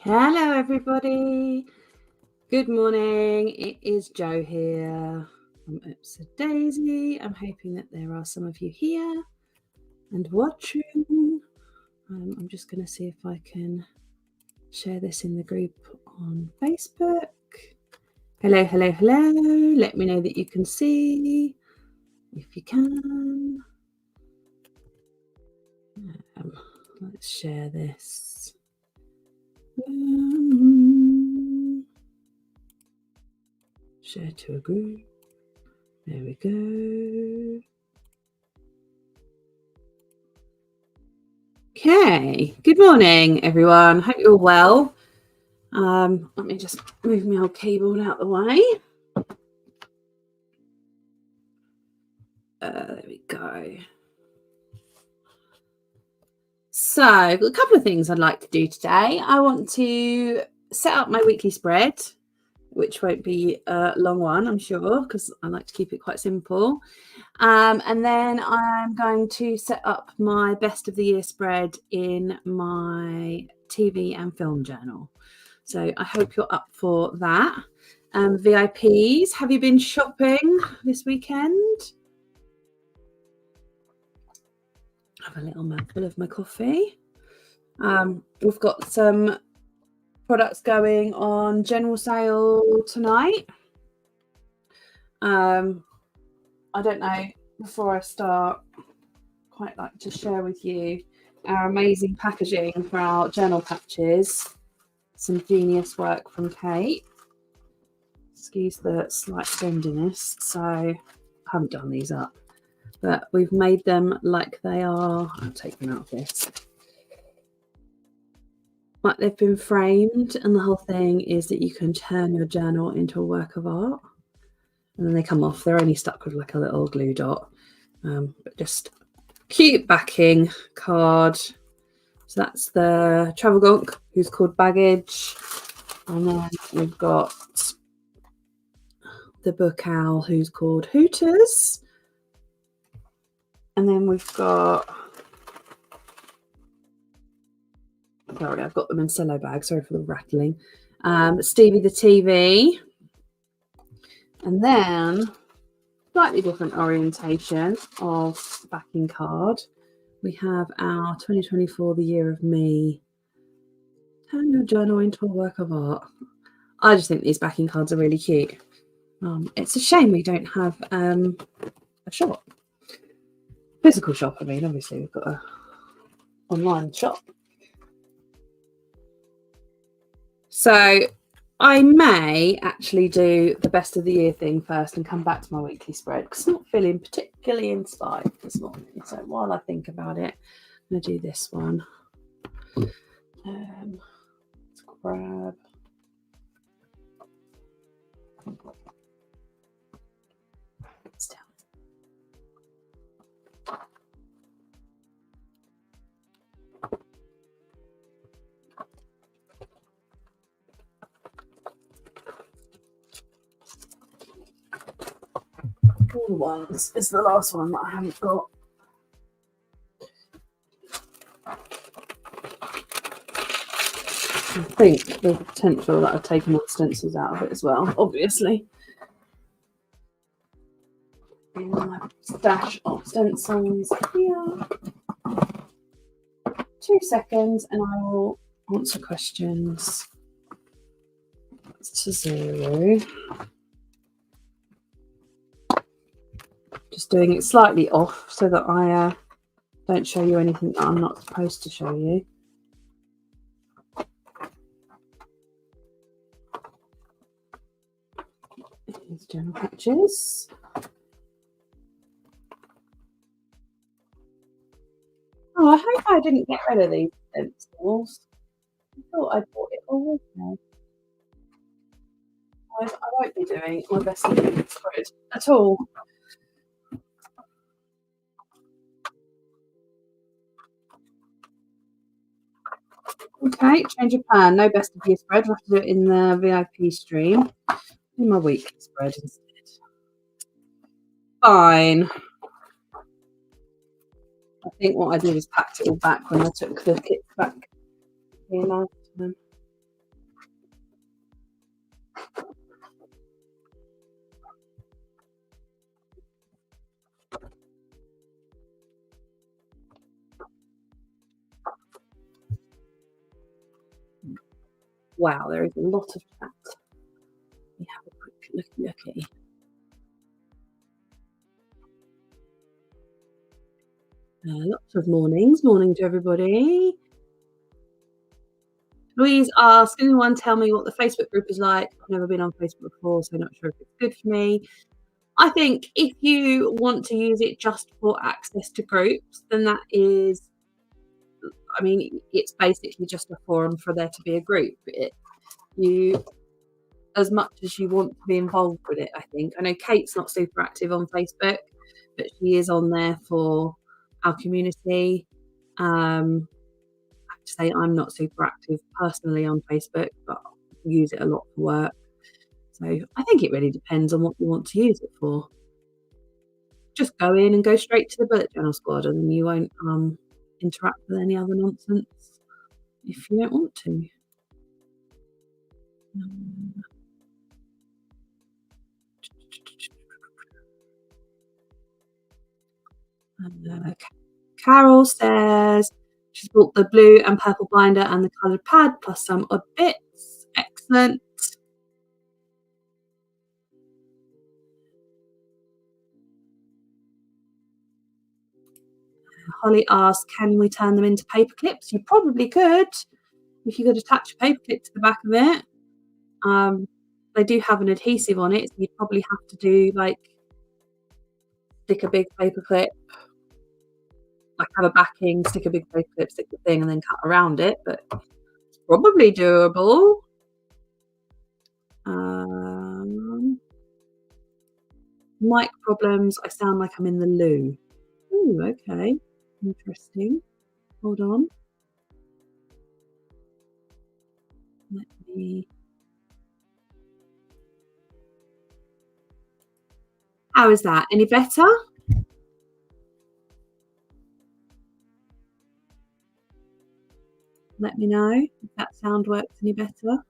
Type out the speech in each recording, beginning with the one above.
Hello everybody, good morning, it is Jo here from Oops a Daisy. I'm hoping that there are some of you here and watching. I'm just going to see if I can share this in the group on Facebook. Hello, hello, hello, let me know that you can see, if you can. Let's share this. Share to a group. There we go. Okay, good morning everyone. Hope you're well. Let me just move my old keyboard out the way. There we go. So I've got a couple of things I'd like to do today. I want to set up my weekly spread, which won't be a long one, I'm sure, because I like to keep it quite simple. And then I'm going to set up my best of the year spread in my TV and film journal. So I hope you're up for that. VIPs, have you been shopping this weekend? Have a little mouthful of my coffee. We've got some products going on general sale tonight. I don't know, before I start, quite like to share with you our amazing packaging for our journal patches. Some genius work from Kate. Excuse the slight bendiness, so I haven't done these up, but we've made them like they are. I'll take them out of this. Like they've been framed, and the whole thing is that you can turn your journal into a work of art, and then they come off. They're only stuck with like a little glue dot, but just cute backing card. So that's the travel gonk, who's called Baggage, and then we've got the book owl, who's called Hooters, and then we've got, sorry, I've got them in cello bags, sorry for the rattling, Stevie the TV, and then slightly different orientation of backing card. We have our 2024, the year of me. Turn your journal into a work of art. I just think these backing cards are really cute. It's a shame we don't have a shop, physical shop. I mean, obviously we've got a online shop. So I may actually do the best of the year thing first and come back to my weekly spread, because I'm not feeling particularly inspired this morning. So while I think about it, I'm going to do this one. Let's grab. It's down. All the ones is the last one that I haven't got. I think there's a potential that I've taken all the stencils out of it as well, obviously. In my stash of stencils here. 2 seconds and I will answer questions. It's to 0. Just doing it slightly off so that I don't show you anything that I'm not supposed to show you. Here's journal patches. Oh, I hope I didn't get rid of these stencils. I thought I bought it all with me. I won't be doing my best spread at all. Okay, change of plan. No best of year spread. We'll have to do it in the VIP stream. Do my weekly spread instead. Fine. I think what I did is packed it all back when I took the kits back here last time. Wow, there is a lot of chat. Let me have a quick looky. Lots of mornings. Morning to everybody. Louise asks, can anyone tell me what the Facebook group is like? I've never been on Facebook before, so I'm not sure if it's good for me. I think if you want to use it just for access to groups, then that is, I mean, it's basically just a forum for there to be a group. You, as much as you want to be involved with it, I think. I know Kate's not super active on Facebook, but she is on there for our community. I have to say I'm not super active personally on Facebook, but I use it a lot for work. So I think it really depends on what you want to use it for. Just go in and go straight to the bullet journal squad, and then you won't interact with any other nonsense if you don't want to. Carol says she's bought the blue and purple binder and the coloured pad plus some odd bits. Excellent. Holly asks, can we turn them into paper clips? You probably could if you could attach a paper clip to the back of it. They do have an adhesive on it, so you'd probably have to do like stick a big paper clip, like have a backing, stick a big paper clip, stick the thing, and then cut around it. But it's probably doable. Mic problems. I sound like I'm in the loo. Ooh, okay, interesting. Hold on. Let me. How is that? Any better? Let me know if that sound works any better.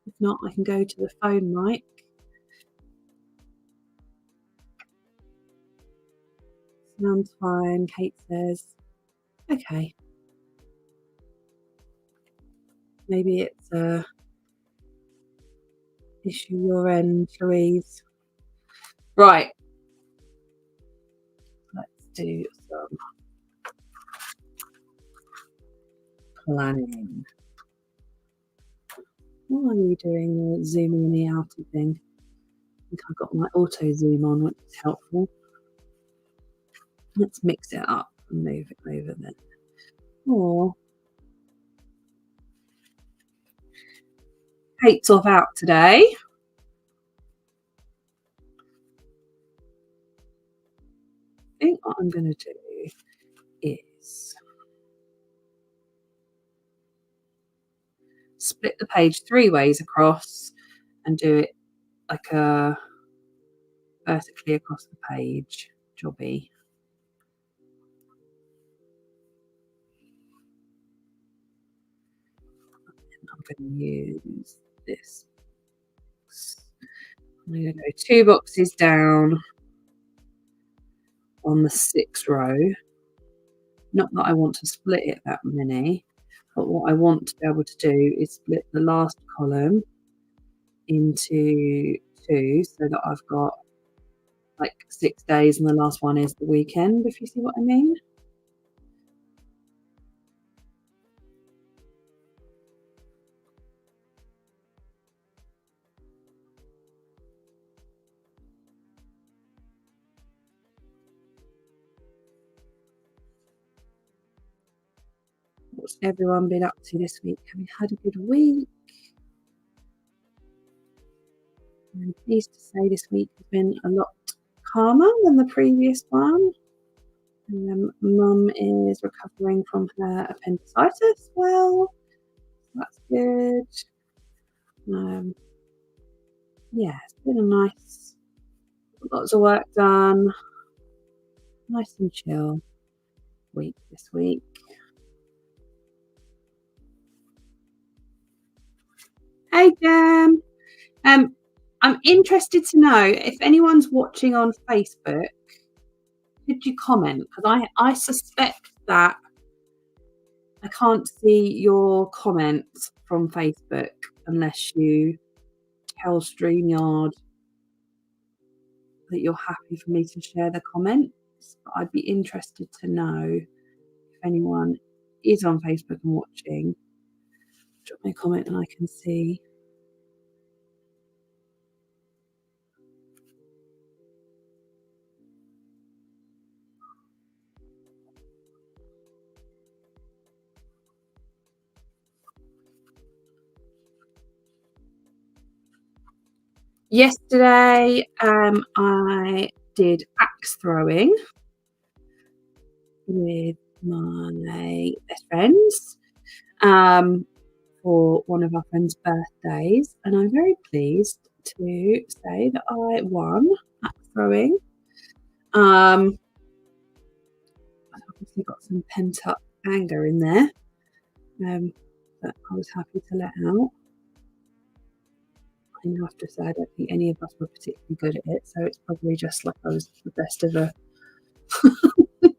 If not, I can go to the phone mic. Sounds fine, Kate says. Okay. Maybe it's a issue your end, Louise. Right. Let's do some planning. What are you doing? The zooming in the outer thing. I think I've got my auto zoom on, which is helpful. Let's mix it up and move it over then. Or Kate's off out today. I think what I'm going to do is split the page 3 ways across and do it like a vertically across the page jobby. I'm going to use this. I'm going to go 2 boxes down on the 6th row. Not that I want to split it that many, but what I want to be able to do is split the last column into 2 so that I've got like 6 days and the last one is the weekend, if you see what I mean. What's everyone been up to this week? Have you had a good week? I'm pleased to say this week has been a lot calmer than the previous one. Mum is recovering from her appendicitis well. That's good. Yeah, it's been a nice, lots of work done. Nice and chill week this week. Hey, Jam. I'm interested to know if anyone's watching on Facebook, could you comment? Because I suspect that I can't see your comments from Facebook. unless you tell StreamYard that you're happy for me to share the comments. But I'd be interested to know if anyone is on Facebook and watching. Drop me a comment and I can see. Yesterday, I did axe throwing with my best friends for one of our friends' birthdays, and I'm very pleased to say that I won axe throwing. I've obviously got some pent up anger in there that I was happy to let out. I have to say, I don't think any of us were particularly good at it, so it's probably just like I was the best of a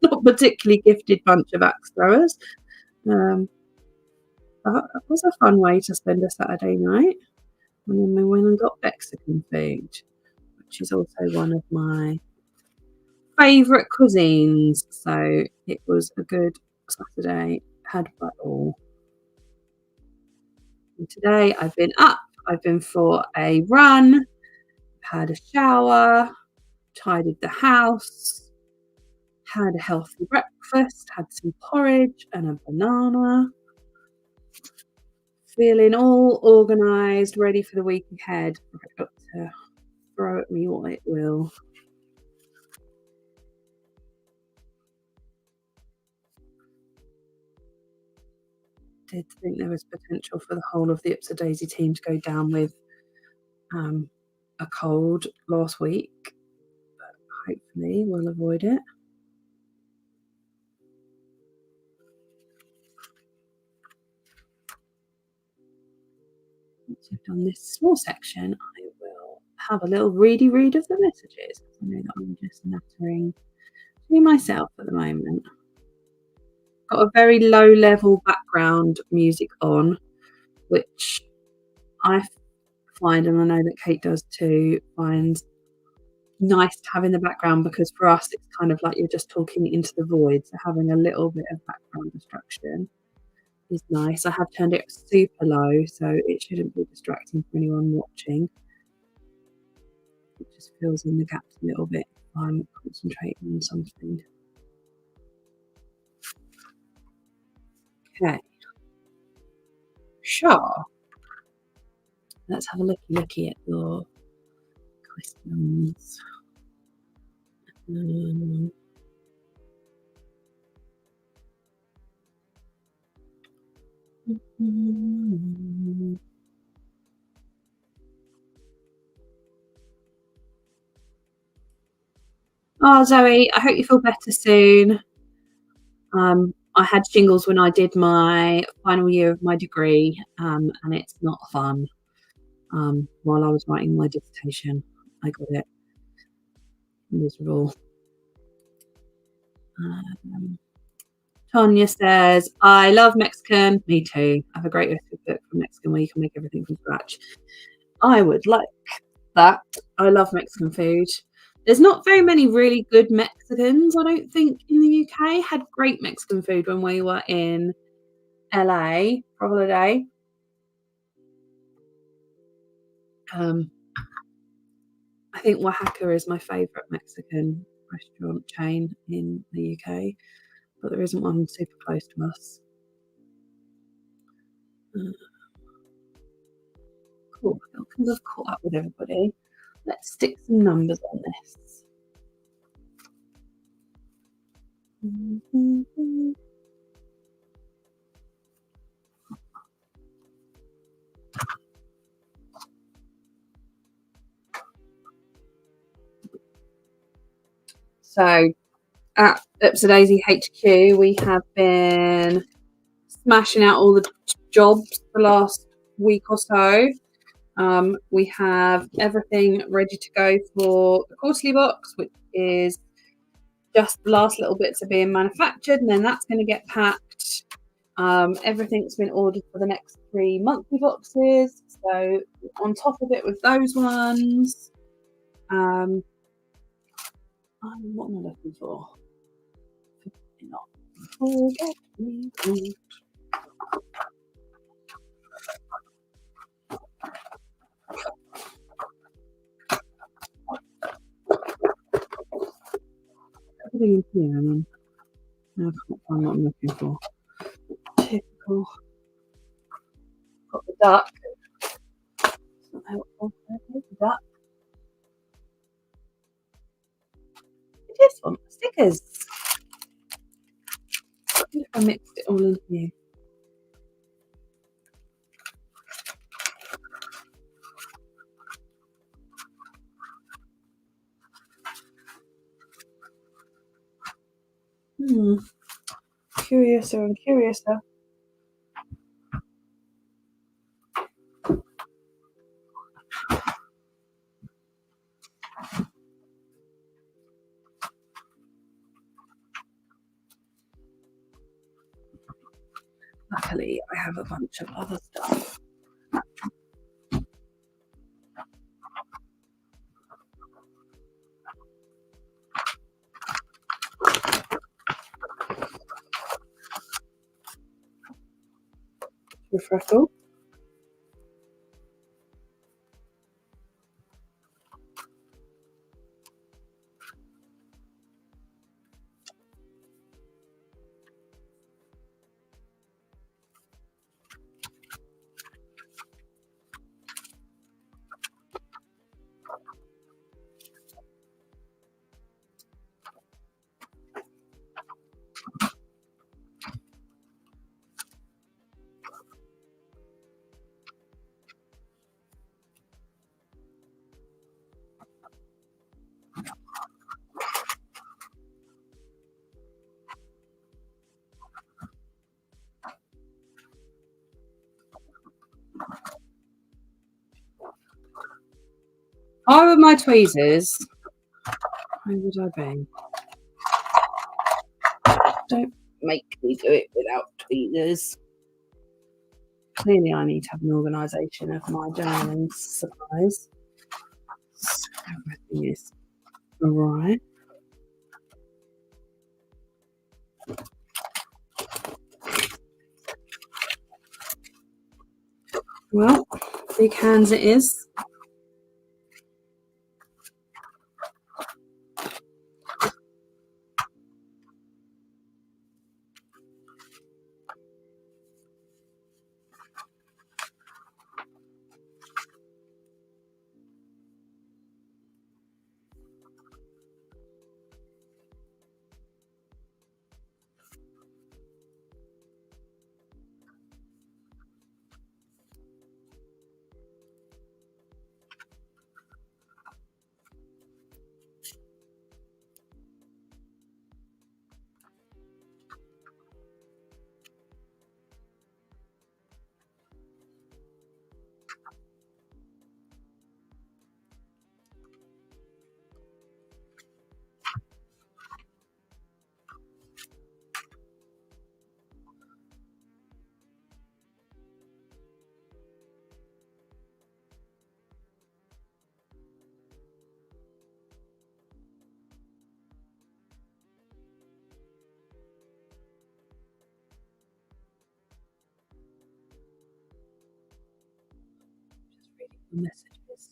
not particularly gifted bunch of axe throwers. But it was a fun way to spend a Saturday night. And then we went and got Mexican food, which is also one of my favourite cuisines. So it was a good Saturday, had by all. And today I've been up, I've been for a run, had a shower, tidied the house, had a healthy breakfast, had some porridge and a banana. Feeling all organised, ready for the week ahead. I've got to throw at me what it will. Did think there was potential for the whole of the Ipsa Daisy team to go down with a cold last week, but hopefully we'll avoid it. Once I've done this small section, I will have a little read of the messages. I know that I'm just nattering to myself at the moment. Got a very low level background music on, which I find, and I know that Kate does too, finds nice to have in the background, because for us it's kind of like you're just talking into the void, so having a little bit of background distraction is nice. I have turned it super low so it shouldn't be distracting for anyone watching. It just fills in the gaps a little bit if I'm concentrating on something. Okay, sure, let's have a looky at your questions. Oh, Zoe, I hope you feel better soon. I had shingles when I did my final year of my degree, and it's not fun. While I was writing my dissertation, I got it. Miserable. Tonya says, I love Mexican. Me too. I have a great recipe book for Mexican where you can make everything from scratch. I would like that. I love Mexican food. There's not very many really good Mexicans, I don't think, in the UK. Had great Mexican food when we were in LA for holiday. I think Oaxaca is my favourite Mexican restaurant chain in the UK, but there isn't one super close to us. Cool. Because I've caught up with everybody. Let's stick some numbers on this. So at Ipsa Daisy HQ, we have been smashing out all the jobs the last week or so. We have everything ready to go for the quarterly box, which is just the last little bits are being manufactured, and then that's going to get packed. Everything's been ordered for the next 3 monthly boxes. So on top of it with those ones. What am I looking for? Not forget me. Everything in here, I mean, I can't find what I'm looking for. Typical. Got the duck. It's not helpful. There's the duck. It is one. Stickers. I think I mixed it all in here. Curiouser and curiouser. Luckily, I have a bunch of other stuff. Freckle. How are my tweezers? Where would I be? Don't make me do it without tweezers. Clearly, I need to have an organisation of my journaling supplies. So everything is right. Well, big hands it is. Just reading the messages.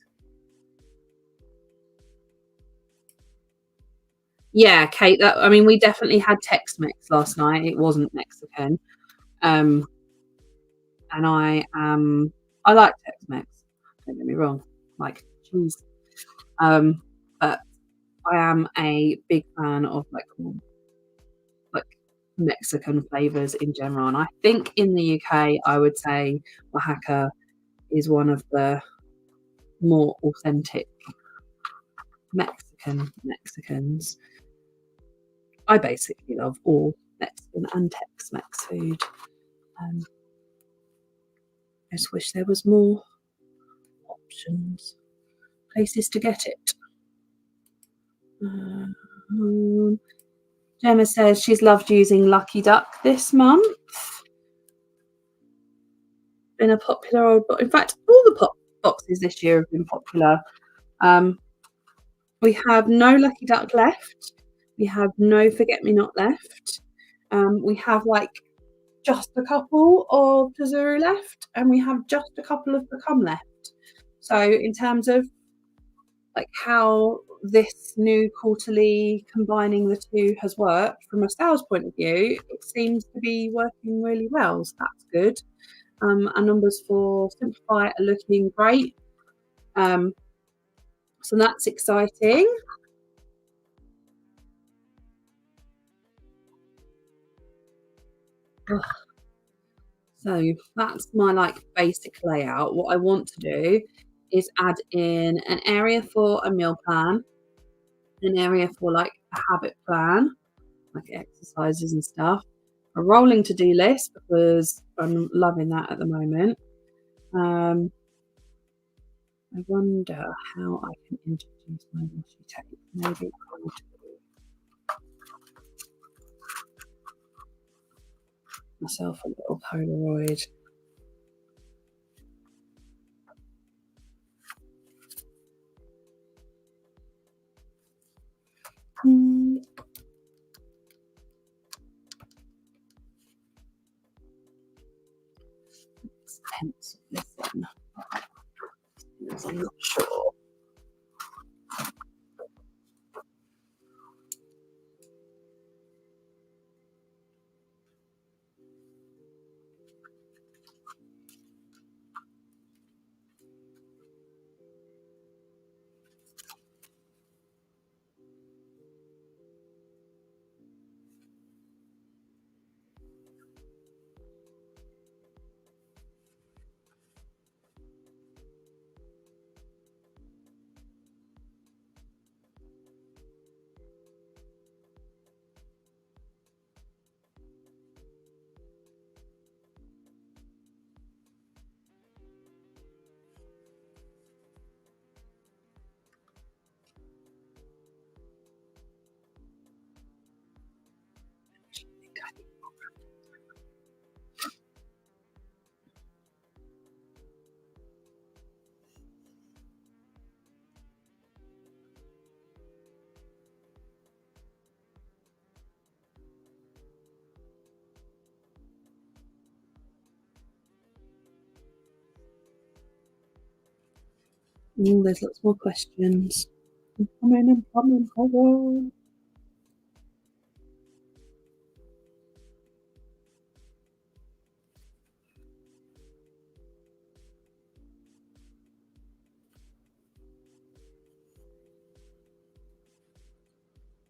Yeah, Kate. I mean, we definitely had Tex-Mex last night. It wasn't Mexican. And I like Tex-Mex. Don't get me wrong, like cheese. But I am a big fan of like Mexican flavors in general, and I think in the UK, I would say Oaxaca is one of the more authentic Mexicans. I basically love all Mexican and Tex-Mex food. I just wish there was more options, places to get it. Gemma says she's loved using Lucky Duck this month. been a popular old box. In fact, all the boxes this year have been popular. We have no Lucky Duck left. We have no Forget Me Not left. We have like just a couple of Tazuru left, and we have just a couple of Become left. So in terms of like how this new quarterly combining the two has worked from a sales point of view, it seems to be working really well. So that's good. Our numbers for Simplify are looking great. So that's exciting. So that's my like basic layout. What I want to do is add in an area for a meal plan, an area for like a habit plan, like exercises and stuff, a rolling to-do list because I'm loving that at the moment. I wonder how I can introduce my washi tape. Maybe I'll do myself a little Polaroid. Let's pencil this in. I'm not sure. There's lots more questions. I'm coming.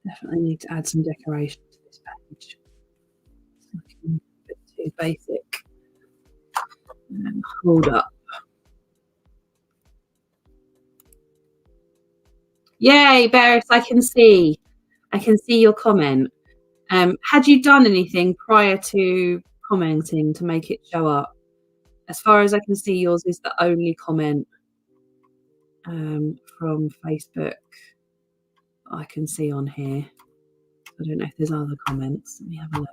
Definitely need to add some decoration to this page. It's looking a bit too basic. Hold up. Yay, Beres, I can see your comment. Had you done anything prior to commenting to make it show up? As far as I can see, yours is the only comment from Facebook I can see on here. I don't know if there's other comments. Let me have a look.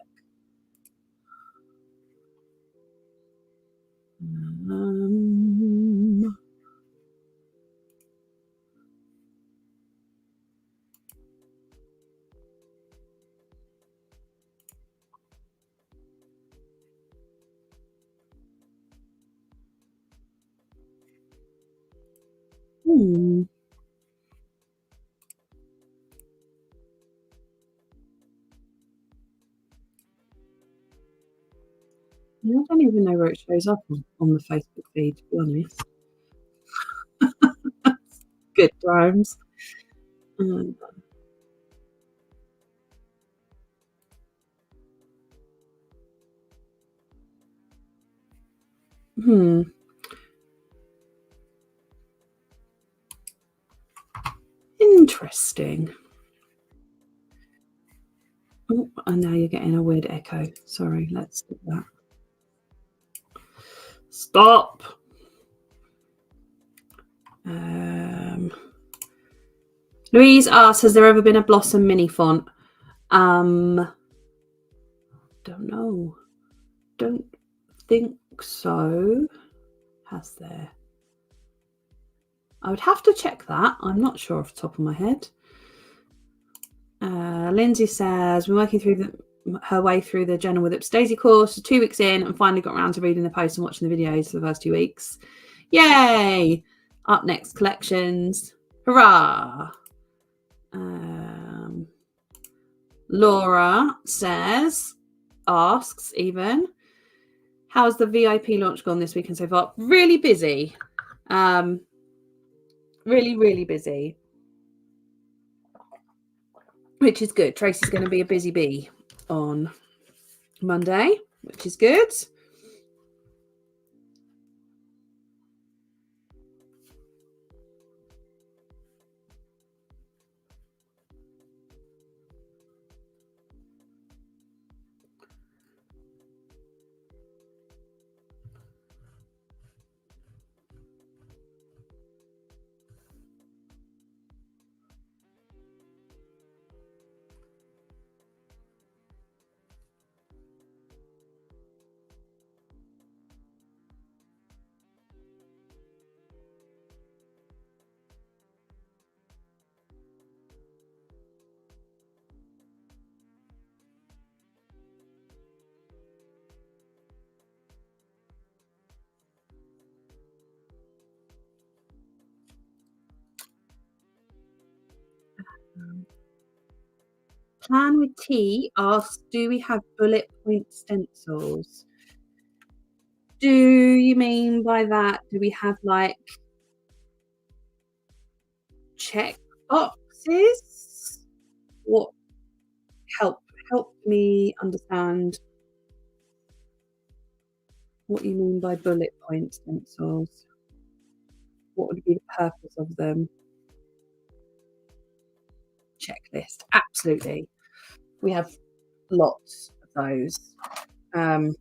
I don't even know where it shows up on the Facebook feed, to be honest. Good times. Interesting. Oh, and now you're getting a weird echo. Sorry, let's do that. Stop. Louise asks, has there ever been a Blossom mini font? Don't know. Don't think so. has there? I would have to check that. I'm not sure off the top of my head. Lindsay says, we're working through her way through the Jenna with Ups Daisy course, 2 weeks in, and finally got around to reading the posts and watching the videos for the first 2 weeks. Yay! Up next, collections. Hurrah! Laura asks even, how's the VIP launch gone this weekend so far? Really busy. Really busy. Which is good. Tracy's going to be a busy bee on Monday, which is good. Plan with T asks, do we have bullet point stencils? Do you mean by that, do we have like check boxes? What help me understand what you mean by bullet point stencils. What would be the purpose of them? Checklist, absolutely. We have lots of those. I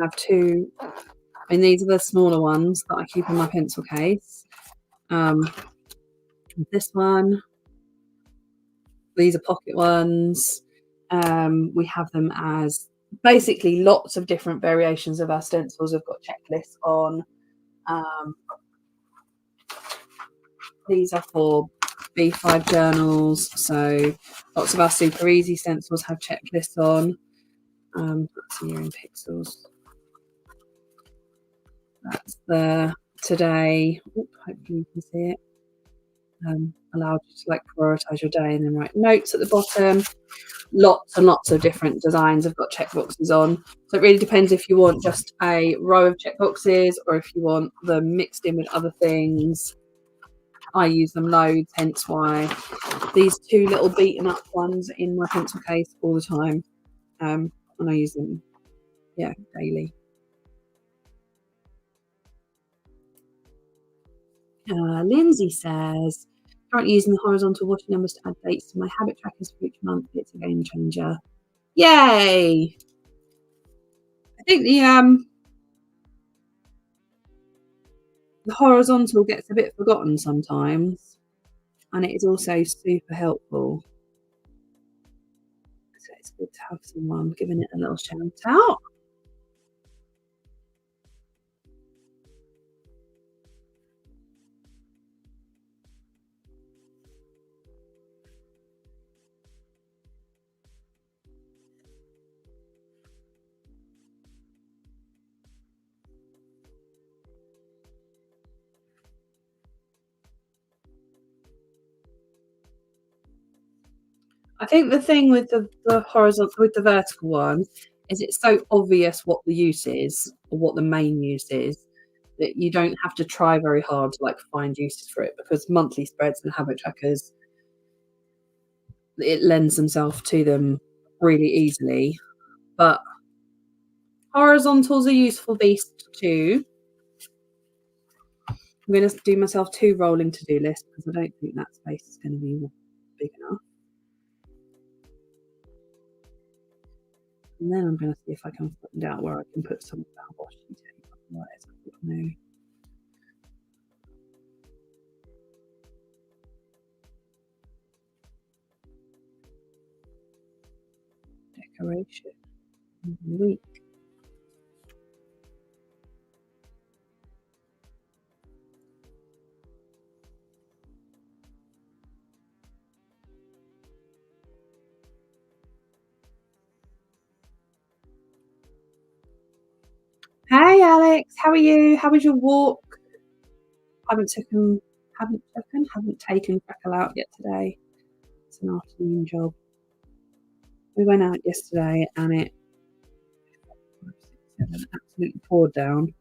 have two. And these are the smaller ones that I keep in my pencil case. This one. These are pocket ones. We have them as basically lots of different variations of our stencils. We've got checklists on. These are for B5 journals. So lots of our super easy stencils have checklists on. Let's see here in pixels. That's the today. Hopefully you can see it. Allowed you to like prioritize your day and then write notes at the bottom. Lots and lots of different designs have got checkboxes on. So it really depends if you want just a row of checkboxes or if you want them mixed in with other things. I use them loads, hence why these two little beaten up ones in my pencil case all the time. And I use them, daily. Lindsay says, currently using the horizontal washi numbers to add dates to my habit trackers for each month. It's a game changer. Yay! I think the horizontal gets a bit forgotten sometimes, and it is also super helpful. So it's good to have someone giving it a little shout out. I think the thing with the horizontal, with the vertical one, is it's so obvious what the use is or what the main use is that you don't have to try very hard to like find uses for it, because monthly spreads and habit trackers, it lends themselves to them really easily. But horizontals are useful beast too. I'm going to do myself 2 rolling to-do lists because I don't think that space is going to be big enough. And then I'm going to see if I can find out where I can put some of that washi tape. Otherwise, I've got no decoration in the week. Alex, how are you? How was your walk? Haven't taken Crackle out yet today. It's an afternoon job. We went out yesterday and it absolutely poured down,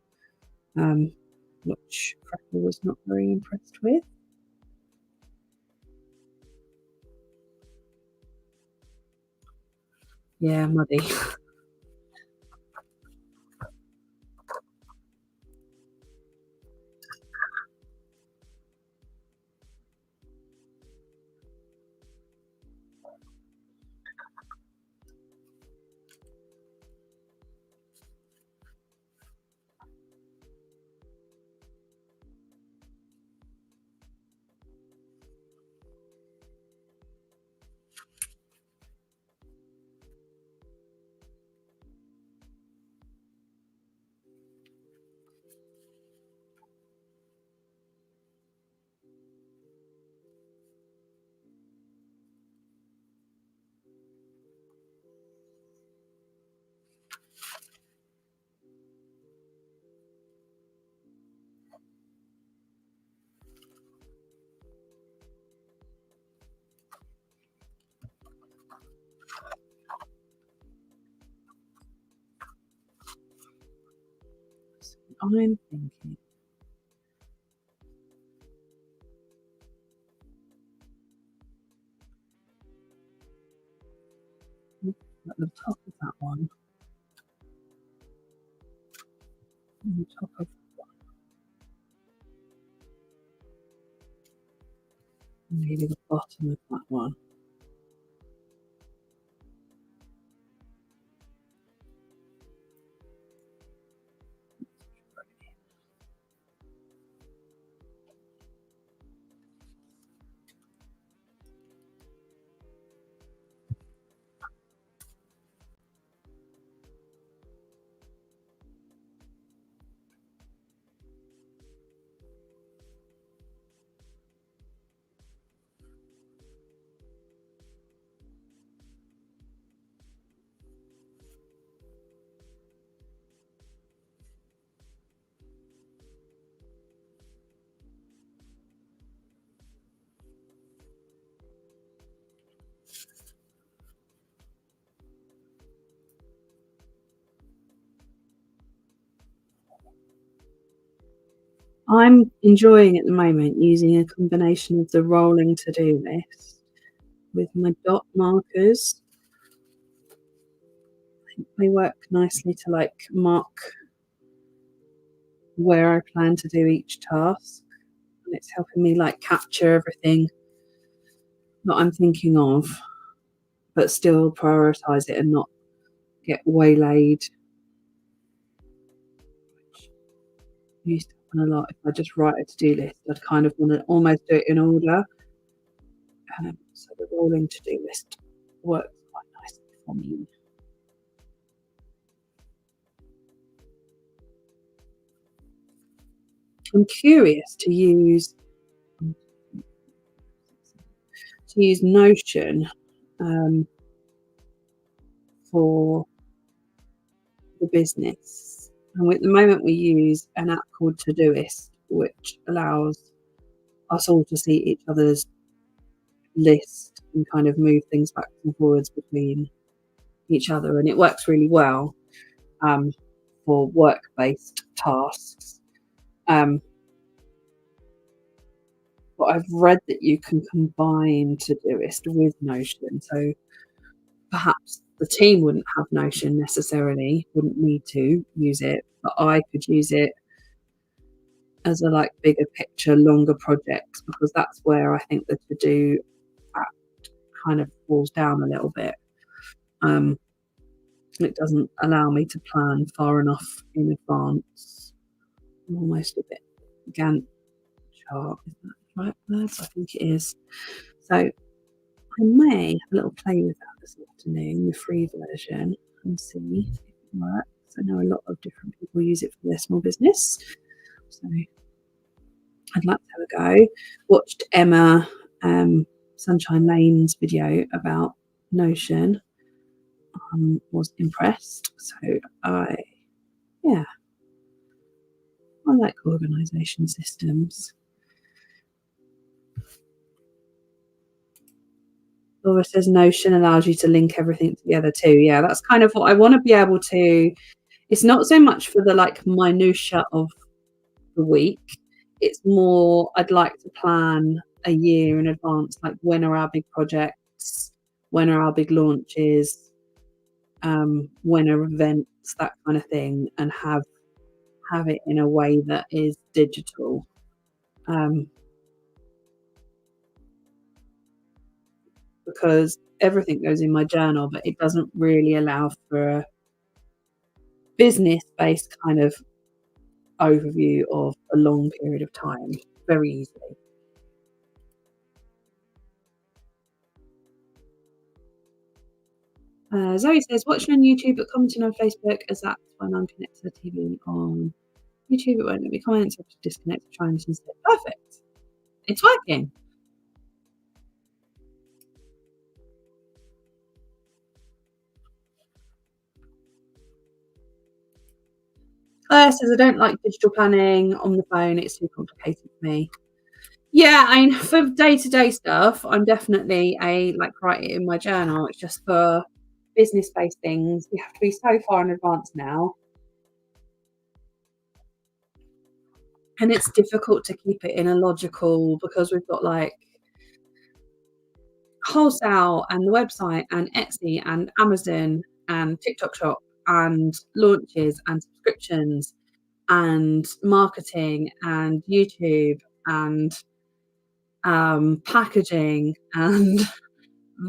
which Crackle was not very impressed with. Yeah, muddy. I'm thinking. At the top of that one. On the top of maybe the bottom of that one. I'm enjoying at the moment using a combination of the rolling to-do list with my dot markers. I think they work nicely to like mark where I plan to do each task. And it's helping me like capture everything that I'm thinking of, but still prioritize it and not get waylaid. Which used to happen a lot. If I just write a to-do list, I'd kind of want to almost do it in order. So the rolling to-do list works quite nicely for me. I'm curious to use Notion for the business. And at the moment we use an app called Todoist, which allows us all to see each other's list and kind of move things back and forwards between each other. And it works really well for work-based tasks. But I've read that you can combine Todoist with Notion. So perhaps the team wouldn't have Notion necessarily, wouldn't need to use it, but I could use it as a like bigger picture, longer projects, because that's where I think the to-do app kind of falls down a little bit. It doesn't allow me to plan far enough in advance. I'm almost a bit Gantt chart, is that the right words? I think it is. So I may have a little play with that this afternoon, the free version, and see if it works. I know a lot of different people use it for their small business, so I'd like to have a go. Watched Emma Sunshine Lane's video about Notion. Was impressed. So I I like organisation systems. Laura says Notion allows you to link everything together too. Yeah, that's kind of what I want to be able to. It's not so much for the like minutia of the week. It's more I'd like to plan a year in advance, like when are our big projects, when are our big launches, when are events, that kind of thing, and have it in a way that is digital. Because everything goes in my journal, but it doesn't really allow for a business-based kind of overview of a long period of time very easily. Zoe says, watching on YouTube but commenting on Facebook, as that's when I'm connected to the TV on YouTube. It won't let me comment, so I have to disconnect to try and instead. Perfect. It's working. Claire says, I don't like digital planning on the phone. It's too complicated for me. Yeah, I mean, for day-to-day stuff, I'm definitely write it in my journal. It's just for business-based things. You have to be so far in advance now. And it's difficult to keep it in a logical, because we've got like wholesale and the website and Etsy and Amazon and TikTok shop and launches and subscriptions and marketing and YouTube and packaging and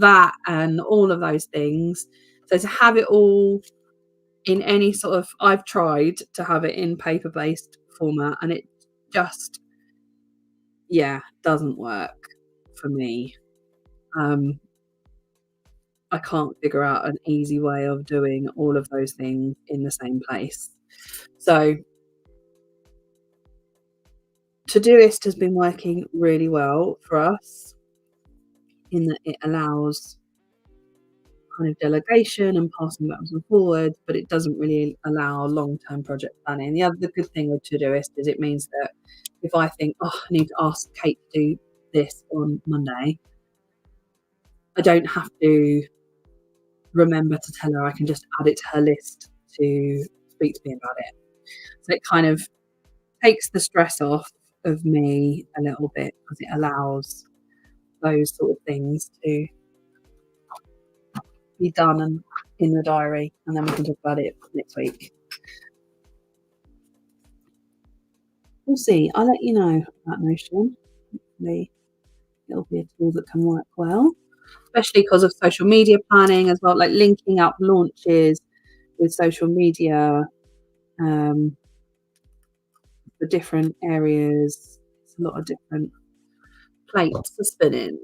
that and all of those things. So to have it all in any sort of, I've tried to have it in paper-based format and it just, doesn't work for me. I can't figure out an easy way of doing all of those things in the same place. So Todoist has been working really well for us in that it allows kind of delegation and passing backwards and forwards, but it doesn't really allow long-term project planning. The good thing with Todoist is it means that if I think, I need to ask Kate to do this on Monday, I don't have to remember to tell her. I can just add it to her list to speak to me about it. So it kind of takes the stress off of me a little bit because it allows those sort of things to be done and in the diary, and then we can talk about it next week. We'll see. I'll let you know about Notion. Hopefully it'll be a tool that can work well, especially because of social media planning as well, like linking up launches with social media for different areas. It's a lot of different plates for spinning.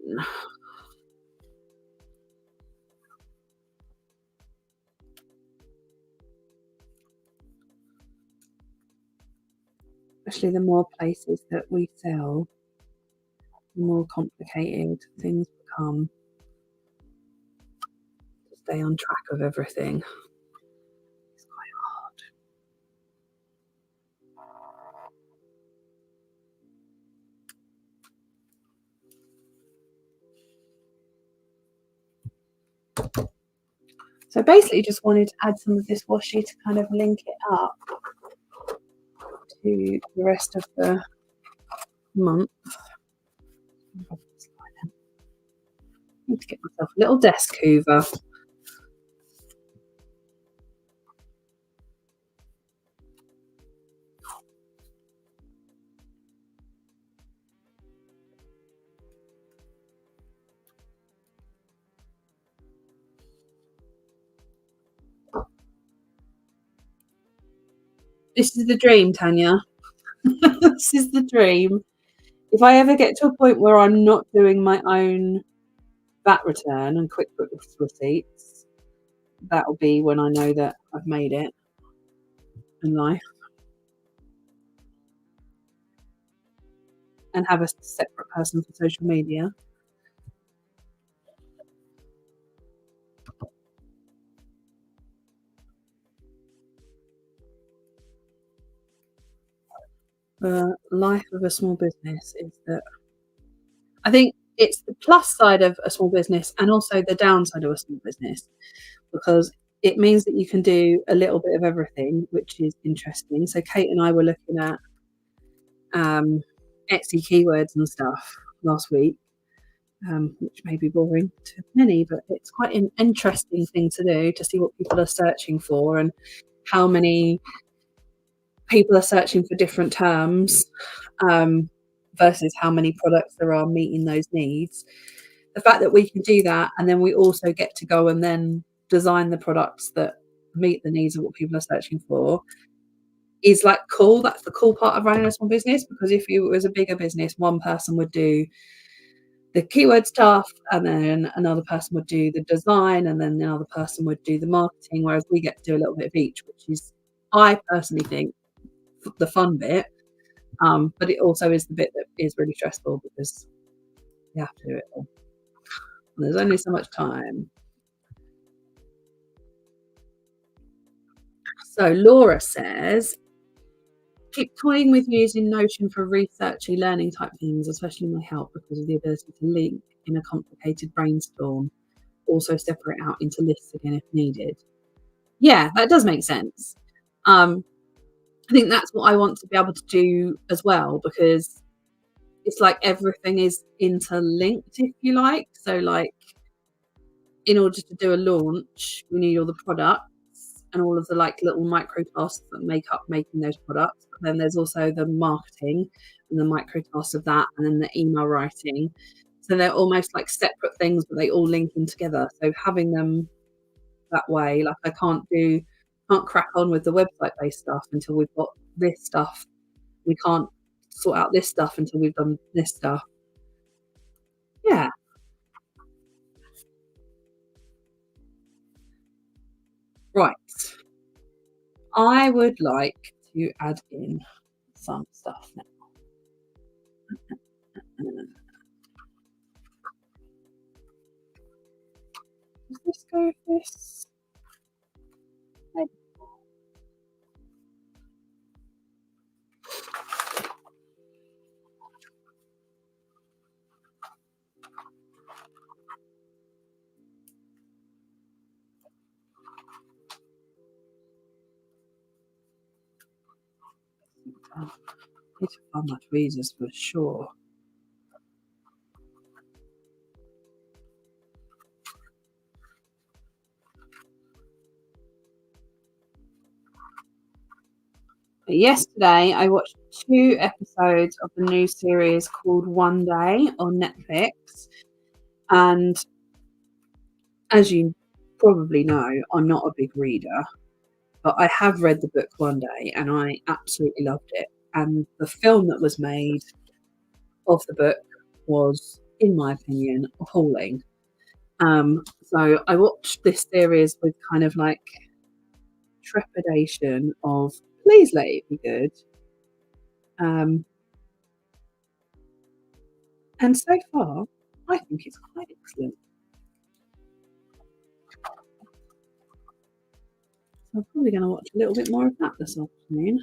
Especially the more places that we sell, the more complicated things become to stay on track of everything. It's quite hard. So basically just wanted to add some of this washi to kind of link it up to the rest of the month. I need to get myself a little desk hoover. This is the dream, Tanya. This is the dream. If I ever get to a point where I'm not doing my own VAT return and QuickBooks receipts, that'll be when I know that I've made it in life. And have a separate person for social media. the life of a small business is that I think it's the plus side of a small business and also the downside of a small business, because it means that you can do a little bit of everything, which is interesting. So Kate and I were looking at Etsy keywords and stuff last week, which may be boring to many, but it's quite an interesting thing to do, to see what people are searching for and how many people are searching for different terms, versus how many products there are meeting those needs. The fact that we can do that, and then we also get to go and then design the products that meet the needs of what people are searching for, is like cool. That's the cool part of running a small business, because if it was a bigger business, one person would do the keyword stuff, and then another person would do the design, and then another person would do the marketing, whereas we get to do a little bit of each, which is, I personally think, the fun bit. But it also is the bit that is really stressful, because you have to do it all. And there's only so much time. So Laura says, keep toying with using Notion for researchy learning type things, especially my help, because of the ability to link in a complicated brainstorm. Also separate out into lists again if needed. Yeah, that does make sense. I think that's what I want to be able to do as well, because it's like everything is interlinked, if you like. So like, in order to do a launch, we need all the products and all of the like little micro tasks that make up making those products. But then there's also the marketing and the micro tasks of that, and then the email writing. So they're almost like separate things, but they all link in together. So having them that way, like I can't crack on with the website based stuff until we've got this stuff. We can't sort out this stuff until we've done this stuff. Yeah. Right. I would like to add in some stuff now. Does this go with this? I need to find my tweezers for sure. But yesterday, I watched 2 episodes of the new series called One Day on Netflix. And as you probably know, I'm not a big reader, but I have read the book One Day and I absolutely loved it. And the film that was made of the book was, in my opinion, appalling. So I watched this series with kind of like trepidation of, please let it be good. And so far, I think it's quite excellent. So I'm probably going to watch a little bit more of that this afternoon.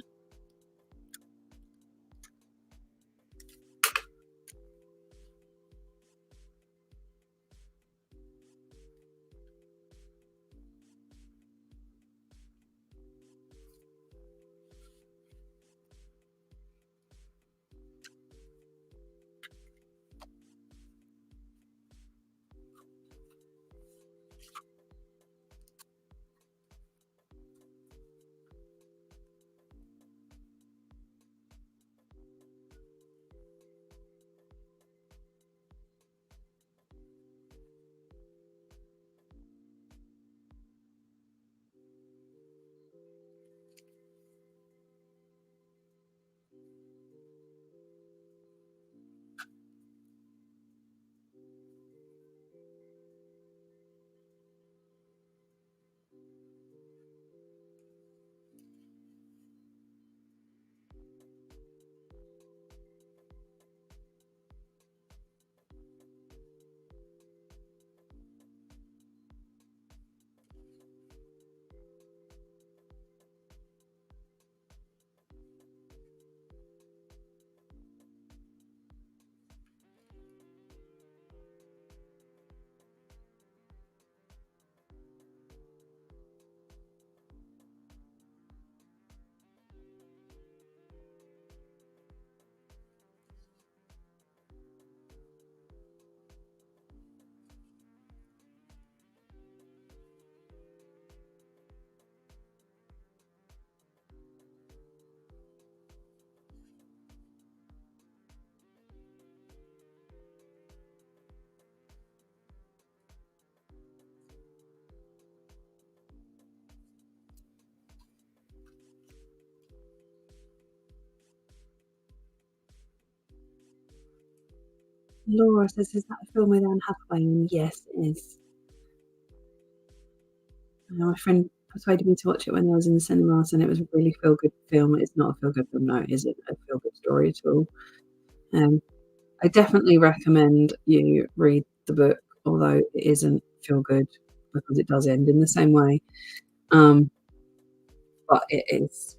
Laura says, "Is that a film with Anne Hathaway?" And yes, it is. My friend persuaded me to watch it when I was in the cinemas, and it was a really feel-good film. It's not a feel-good film, no, it isn't a feel-good story at all. I definitely recommend you read the book, although it isn't feel-good because it does end in the same way. Um, but it is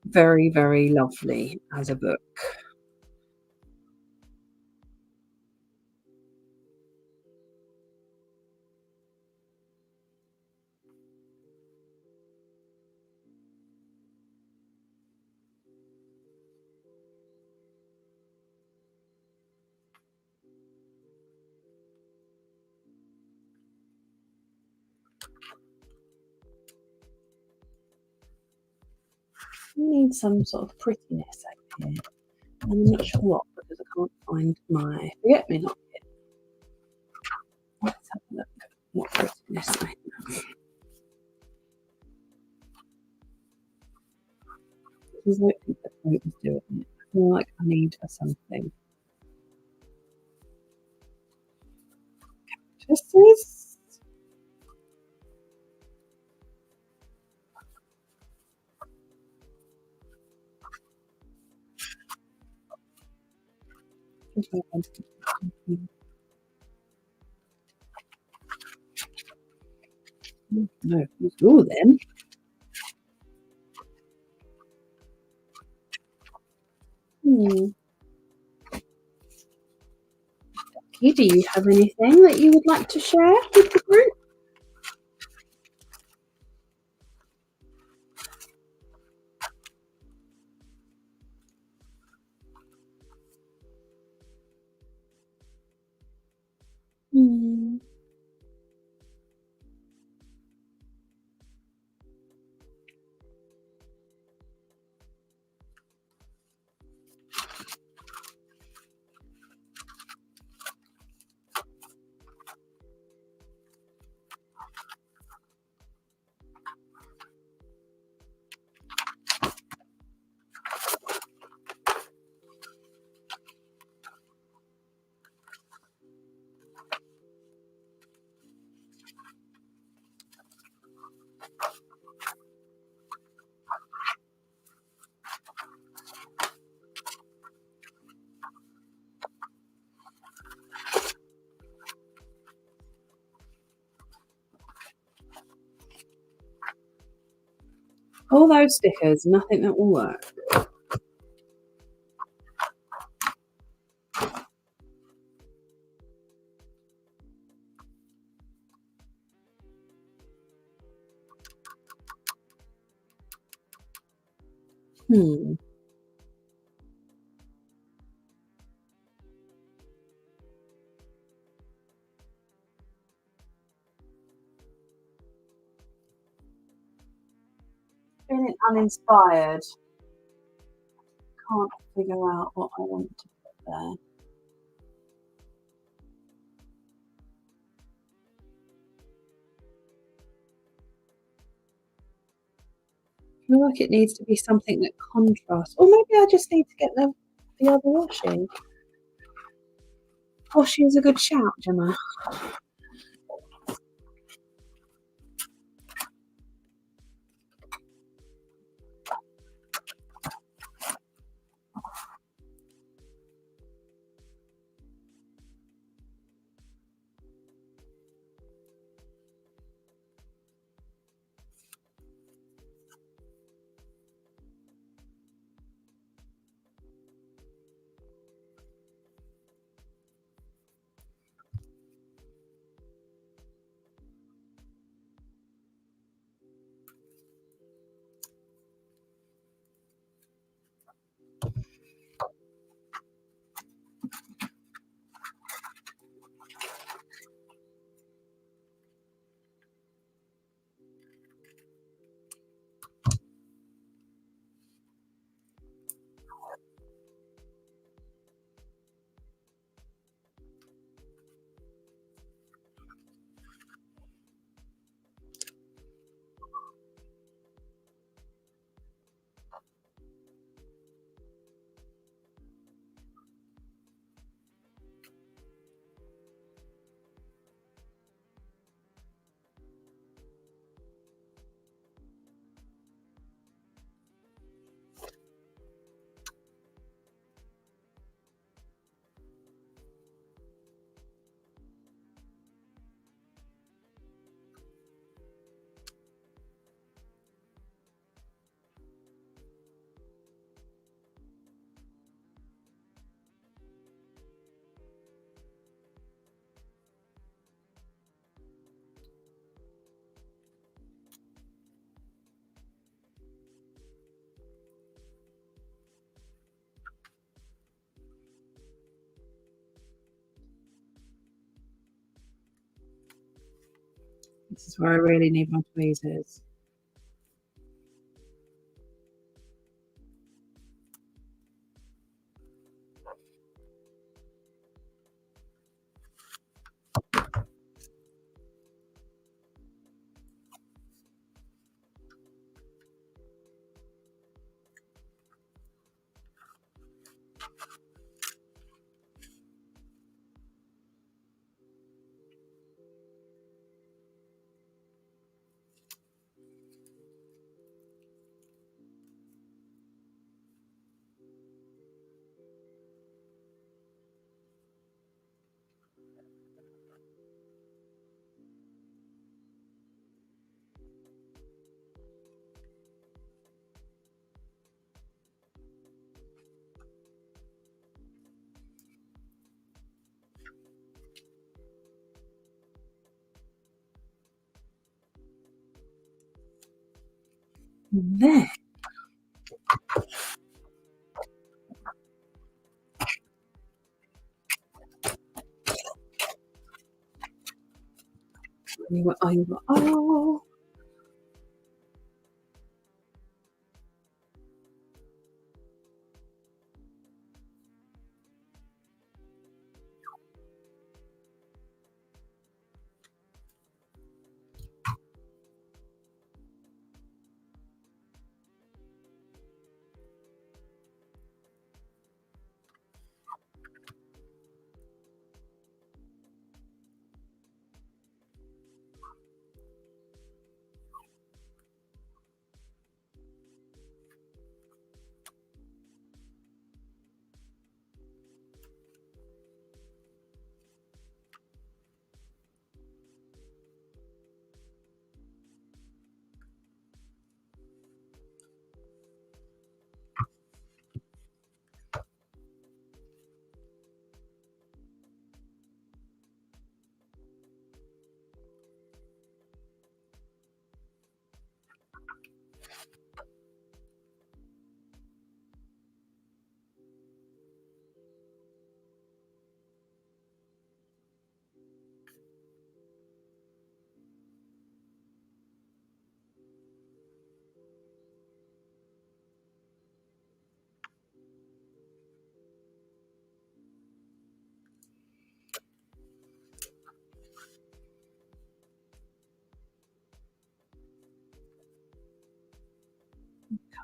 very, very lovely as a book. You need some sort of prettiness over here. I'm not sure what because I can't find my forget-me-not kit. Let's have a look what prettiness I have. There's no think the quote is doing it. I feel like I need a something. This is no, it's all them. Do you have anything that you would like to share with the group? Hmm. All those stickers, nothing that will work. Hmm. Feeling uninspired. Can't figure out what I want to put there. I feel like it needs to be something that contrasts. Or maybe I just need to get the other washi. Washi is a good shout, Gemma. This is where I really need my tweezers. There. Oh.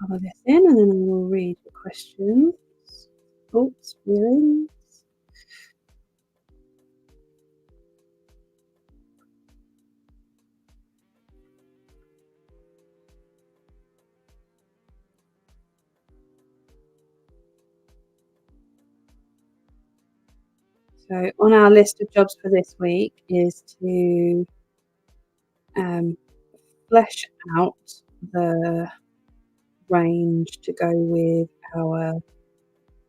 Cover this in, and then I will read the questions, thoughts, feelings. So on our list of jobs for this week is to flesh out the range to go with our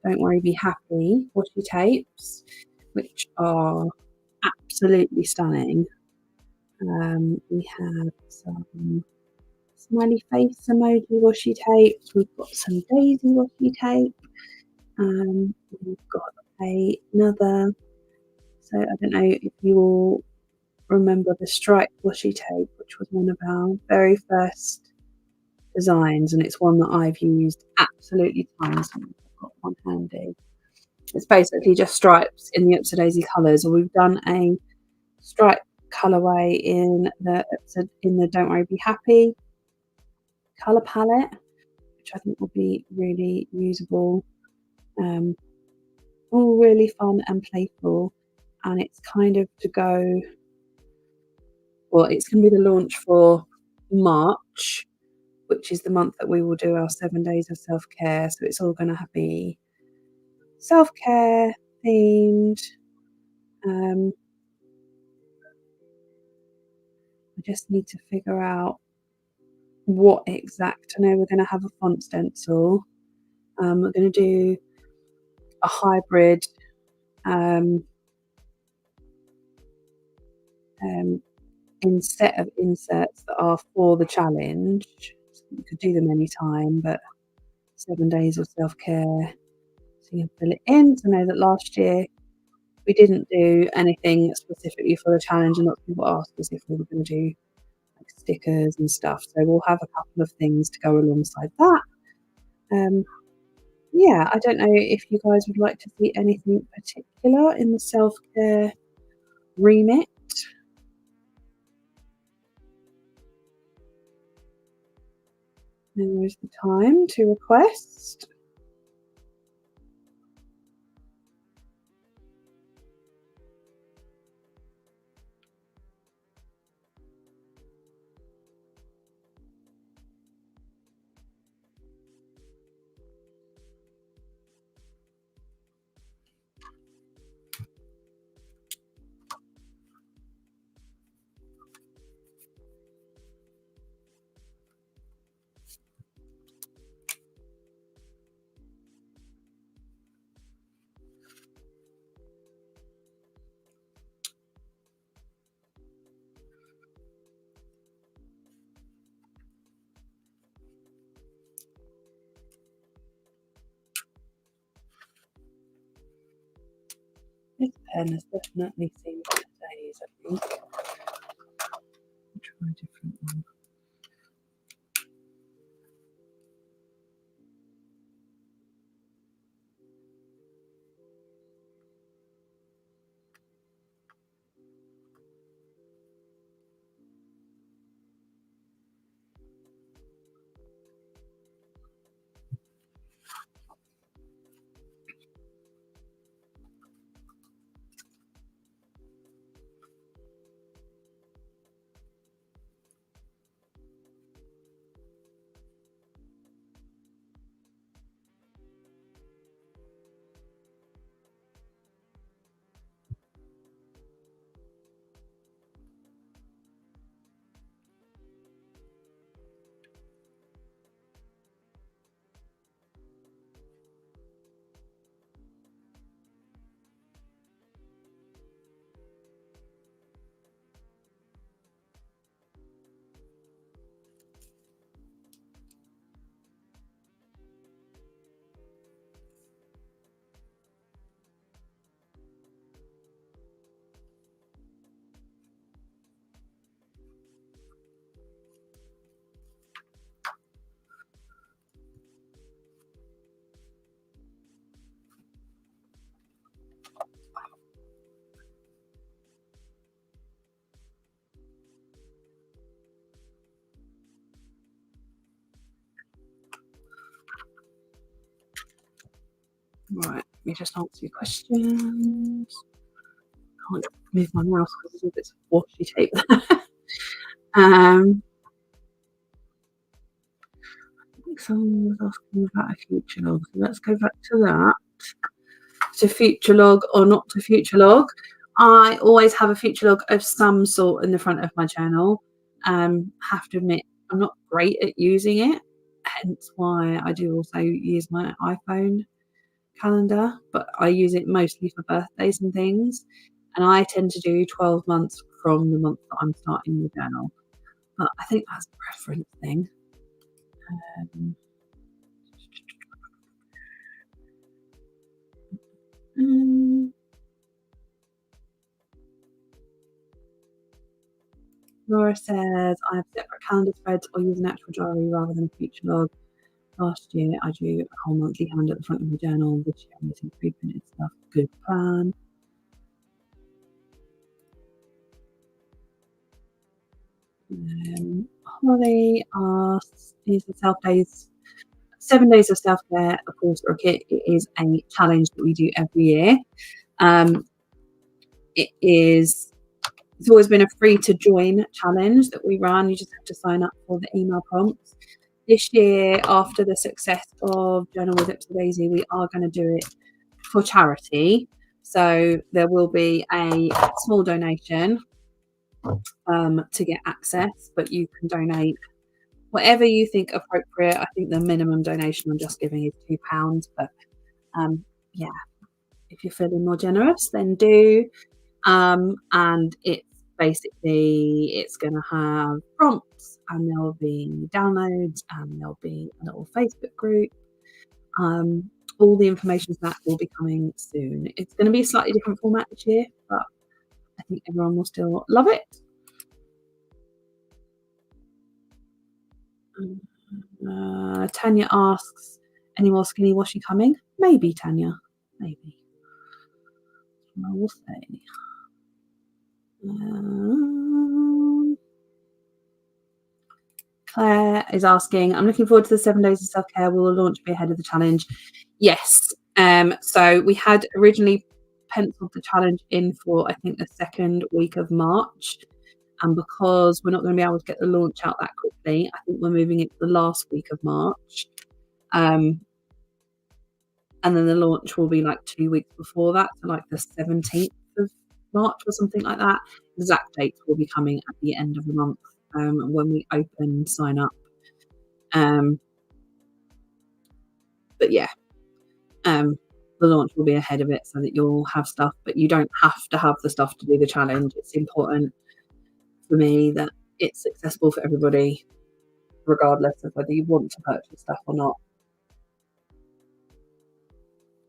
Don't Worry Be Happy washi tapes, which are absolutely stunning. We have some smiley face emoji washi tapes. We've got some daisy washi tape. We've got another. So I don't know if you all remember the striped washi tape, which was one of our very first designs, and it's one that I've used absolutely tons. I've got one handy. It's basically just stripes in the Upside Daisy colours, or we've done a stripe colourway in the Don't Worry Be Happy colour palette, which I think will be really usable. All really fun and playful, and it's kind of to go. Well, it's going to be the launch for March, which is the month that we will do our 7 days of self-care. So it's all going to be self-care themed. I just need to figure out what exact. I know we're going to have a font stencil. We're going to do a hybrid set of inserts that are for the challenge. So you could do them anytime, but 7 days of self-care, so you can fill it in. So I know that last year we didn't do anything specifically for the challenge, and lots of people asked us if we were going to do like stickers and stuff. So we'll have a couple of things to go alongside that. Yeah, I don't know if you guys would like to see anything particular in the self-care remit. Now is the time to request. This pen has definitely seen better days, I think. I'll try a different one. Right, let me just answer your questions. Can't move my mouse because there's a bit of washi tape there. I think someone was asking about a future log, so let's go back to that. To future log or not to future log. I always have a future log of some sort in the front of my journal. Have to admit, I'm not great at using it, hence why I do also use my iPhone calendar, but I use it mostly for birthdays and things. And I tend to do 12 months from the month that I'm starting the journal. But I think that's a preference thing. Laura says, I have separate calendar threads or use an actual diary rather than a future log. Last year, I drew a whole monthly calendar at the front of my journal. This year, I'm using pre-printed stuff. Good plan. Holly asks, is the 7 days of self-care a course or a kit? It is a challenge that we do every year. It's always been a free to join challenge that we run. You just have to sign up for the email prompts. This year, after the success of Journal with Ipsy Daisy, we are going to do it for charity. So there will be a small donation to get access, but you can donate whatever you think appropriate. I think the minimum donation I'm just giving is £2, but yeah, if you're feeling more generous, then do. And it's basically, it's going to have prompts, and there'll be downloads, and there'll be a little Facebook group. All the information for that will be coming soon. It's going to be a slightly different format this year, but I think everyone will still love it. Tanya asks, any more skinny washi coming? Maybe, Tanya. Maybe. I will say. Claire is asking, I'm looking forward to the 7 days of self-care. Will the launch be ahead of the challenge? Yes. So we had originally penciled the challenge in for, I think, the second week of March. And because we're not going to be able to get the launch out that quickly, I think we're moving it to the last week of March. And then the launch will be like 2 weeks before that, so like the 17th of March or something like that. Exact dates will be coming at the end of the month when we open sign up. But yeah, the launch will be ahead of it so that you'll have stuff, but you don't have to have the stuff to do the challenge. It's important for me that it's accessible for everybody, regardless of whether you want to purchase stuff or not.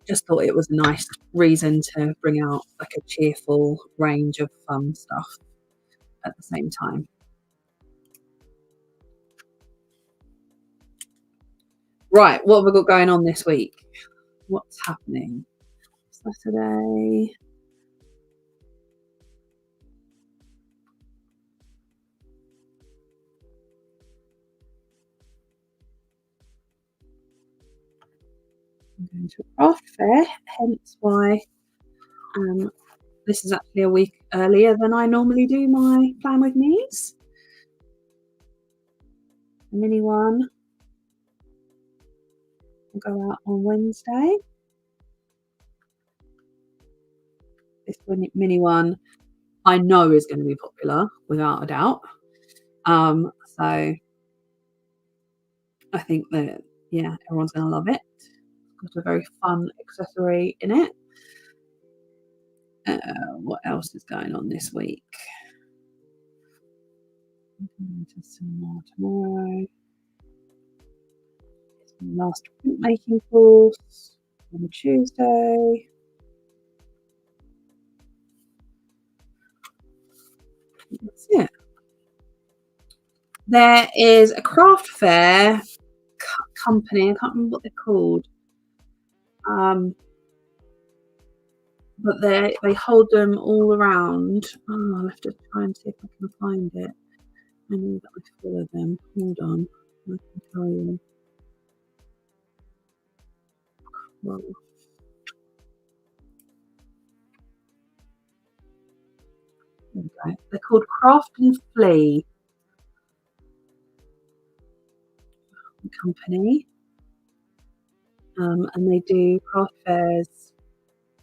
Just thought it was a nice reason to bring out like a cheerful range of fun stuff at the same time. Right, what have we got going on this week? What's happening? Saturday. I'm going to a craft fair, hence why this is actually a week earlier than I normally do my Plan With Me's. The mini one will go out on Wednesday. This mini one I know is going to be popular without a doubt. So I think that, yeah, everyone's going to love it. It's got a very fun accessory in it. What else is going on this week? I'm going to some more tomorrow. It's my last printmaking course on Tuesday. That's it. There is a craft fair company, I can't remember what they're called, but they hold them all around. Oh, I'll have to try and see if I can find it. I know that I follow them. Hold on, I can tell you. Okay. They're called Craft and Flea Company, and they do craft fairs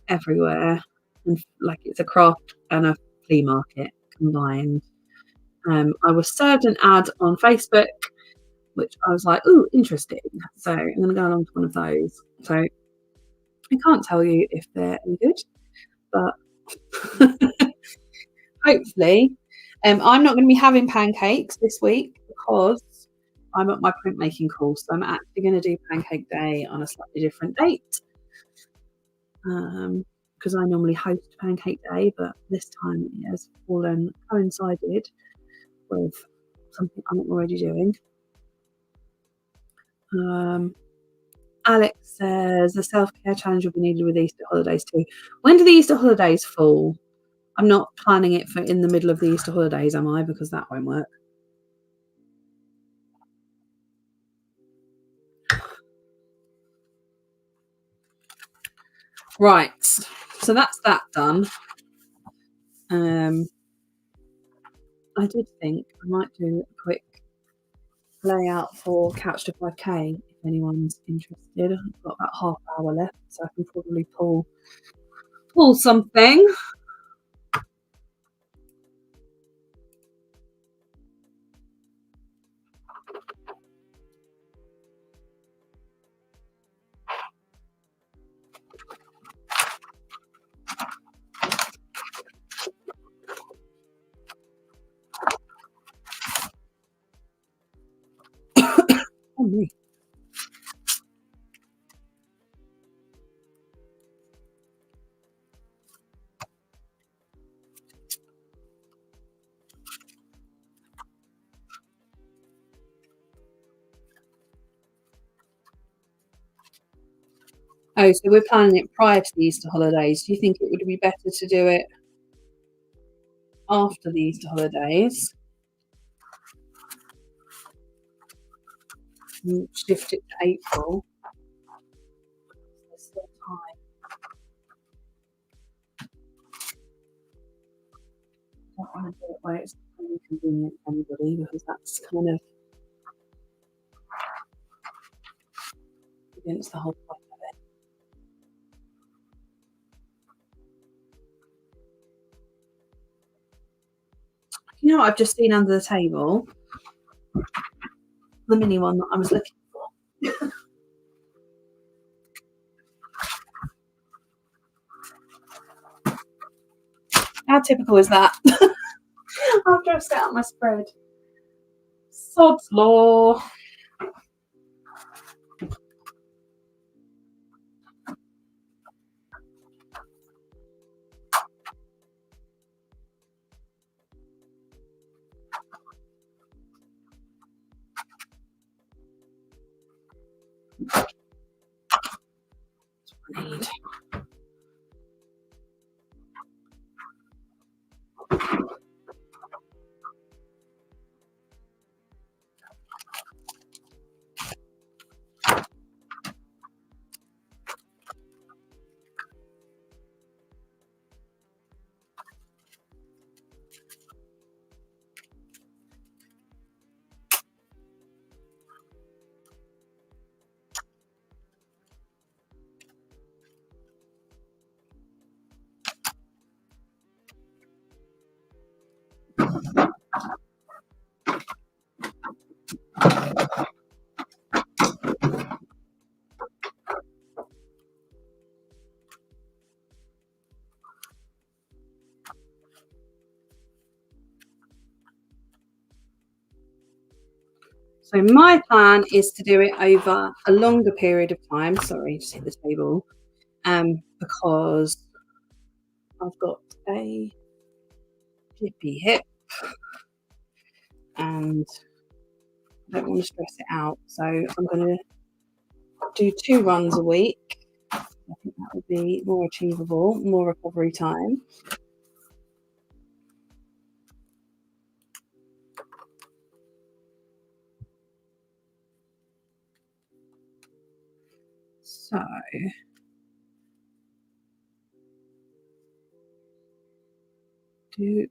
everywhere, and like it's a craft and a flea market combined. I was served an ad on Facebook, which I was like, "Ooh, interesting." So I'm going to go along to one of those. So I can't tell you if they're any good, but hopefully, I'm not going to be having pancakes this week because I'm at my printmaking course. So I'm actually going to do Pancake Day on a slightly different date. Because I normally host Pancake Day, but this time it has coincided with something I'm already doing. Alex says the self-care challenge will be needed with Easter holidays too. When do the Easter holidays fall? I'm not planning it for in the middle of the Easter holidays, am I? Because that won't work. Right, so that's that done. I did think I might do a quick layout for Couch to 5K if anyone's interested. I've got about half hour left, so I can probably pull something. Oh, me. Oh, so we're planning it prior to the Easter holidays. Do you think it would be better to do it after the Easter holidays? And shift it to April. There's still time. I don't want to do it where it's inconvenient for anybody, because that's kind of against the whole point of it. You know what I've just seen under the table? The mini one that I was looking for. How typical is that? After I've set up my spread. Sod's law. Need. So my plan is to do it over a longer period of time. Sorry, just hit the table. Because I've got a hippie hip and I don't want to stress it out. So I'm going to do 2 runs a week. I think that would be more achievable, more recovery time. So do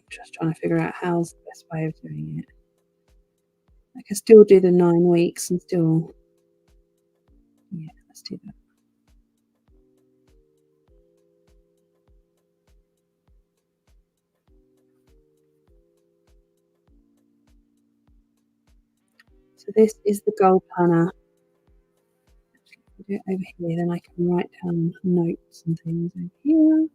just trying to figure out how's the best way of doing it. I can still do the 9 weeks and still, yeah, let's do that. So this is the goal planner. Actually, if I do it over here, then I can write down notes and things over here.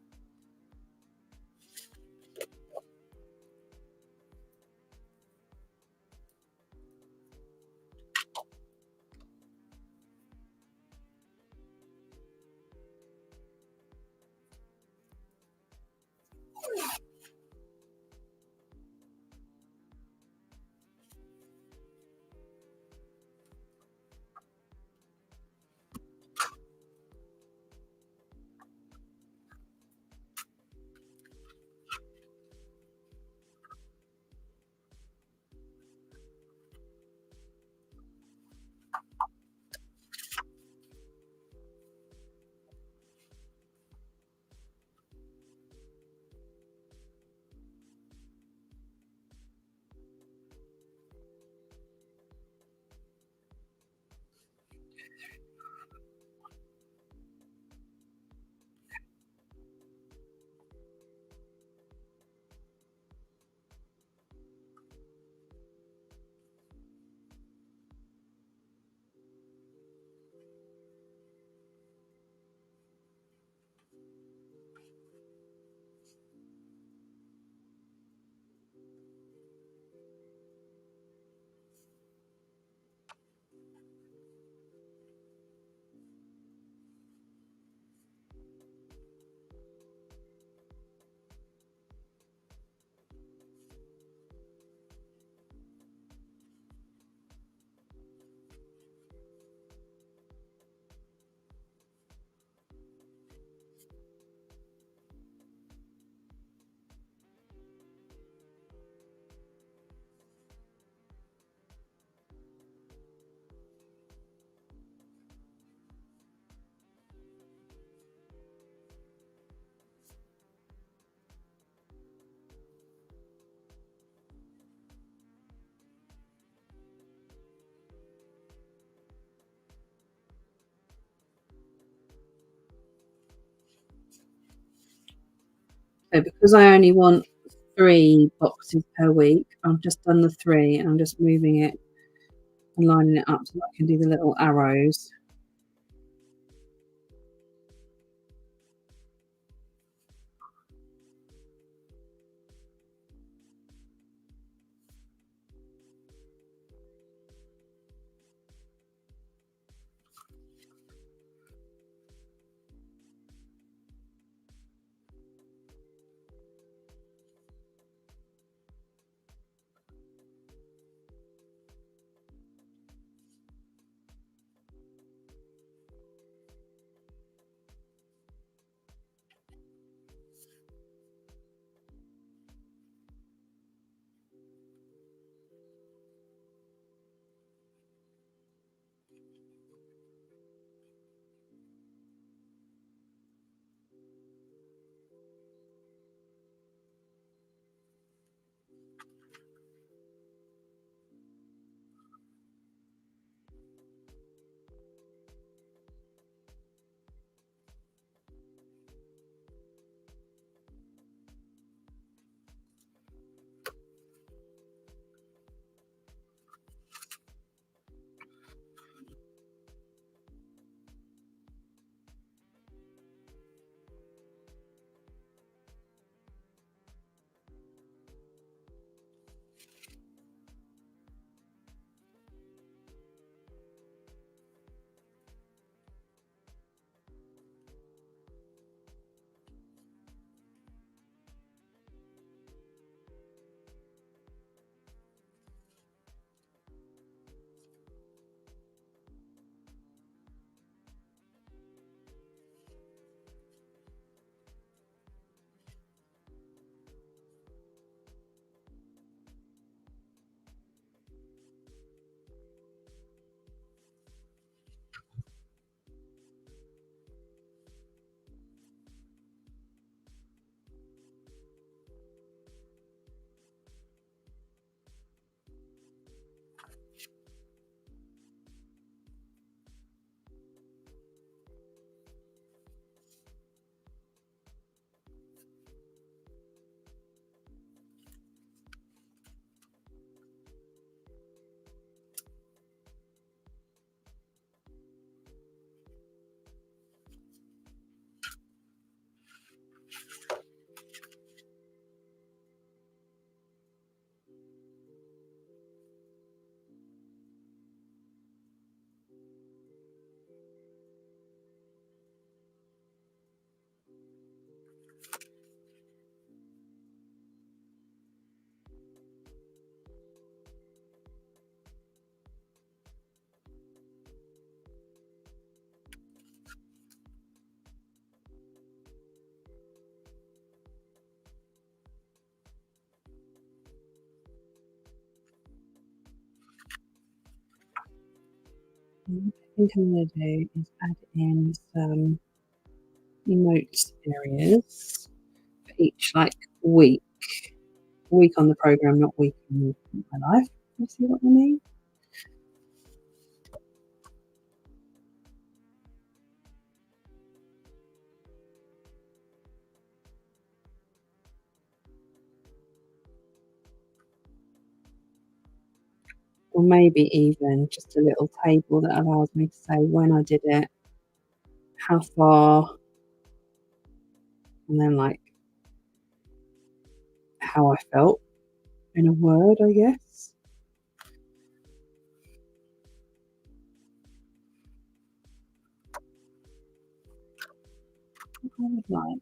So because I only want 3 boxes per week, I've just done the 3 and I'm just moving it and lining it up so I can do the little arrows. What I think I'm going to do is add in some notes areas for each like week. Week on the program, not week in my life. You see what I mean? Or maybe even just a little table that allows me to say when I did it, how far, and then like how I felt in a word, I guess. I would like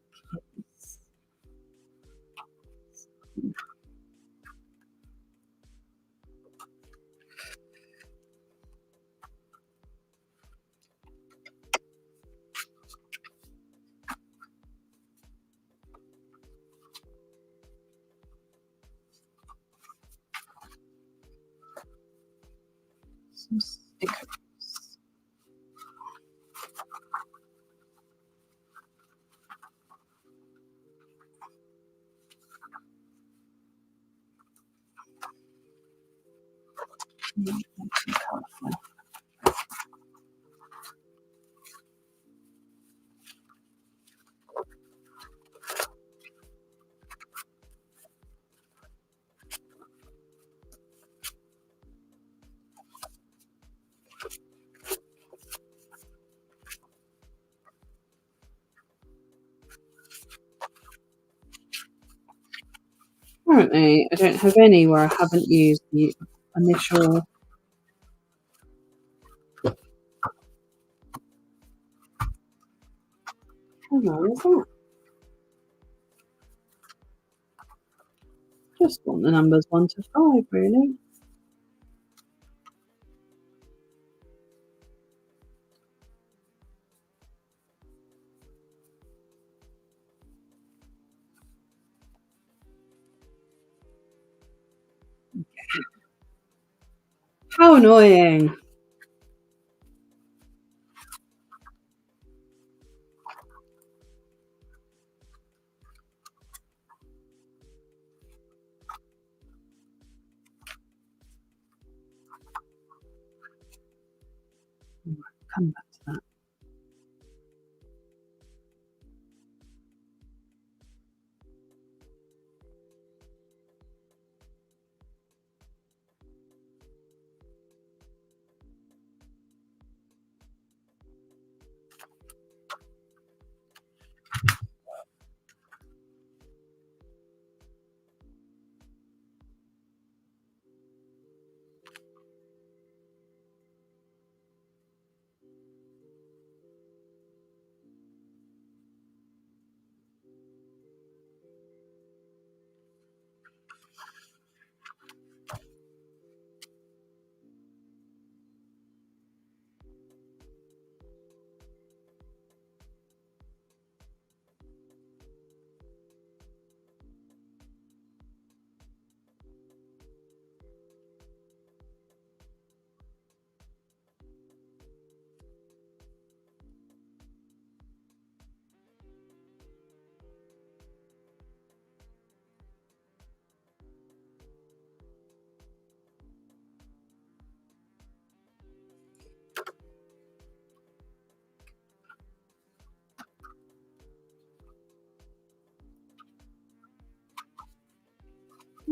is some stickers. Too colourful. Currently, I don't have any where I haven't used the initial. Hang on, is that? Just want the numbers 1 to 5, really. How annoying. Come back to that.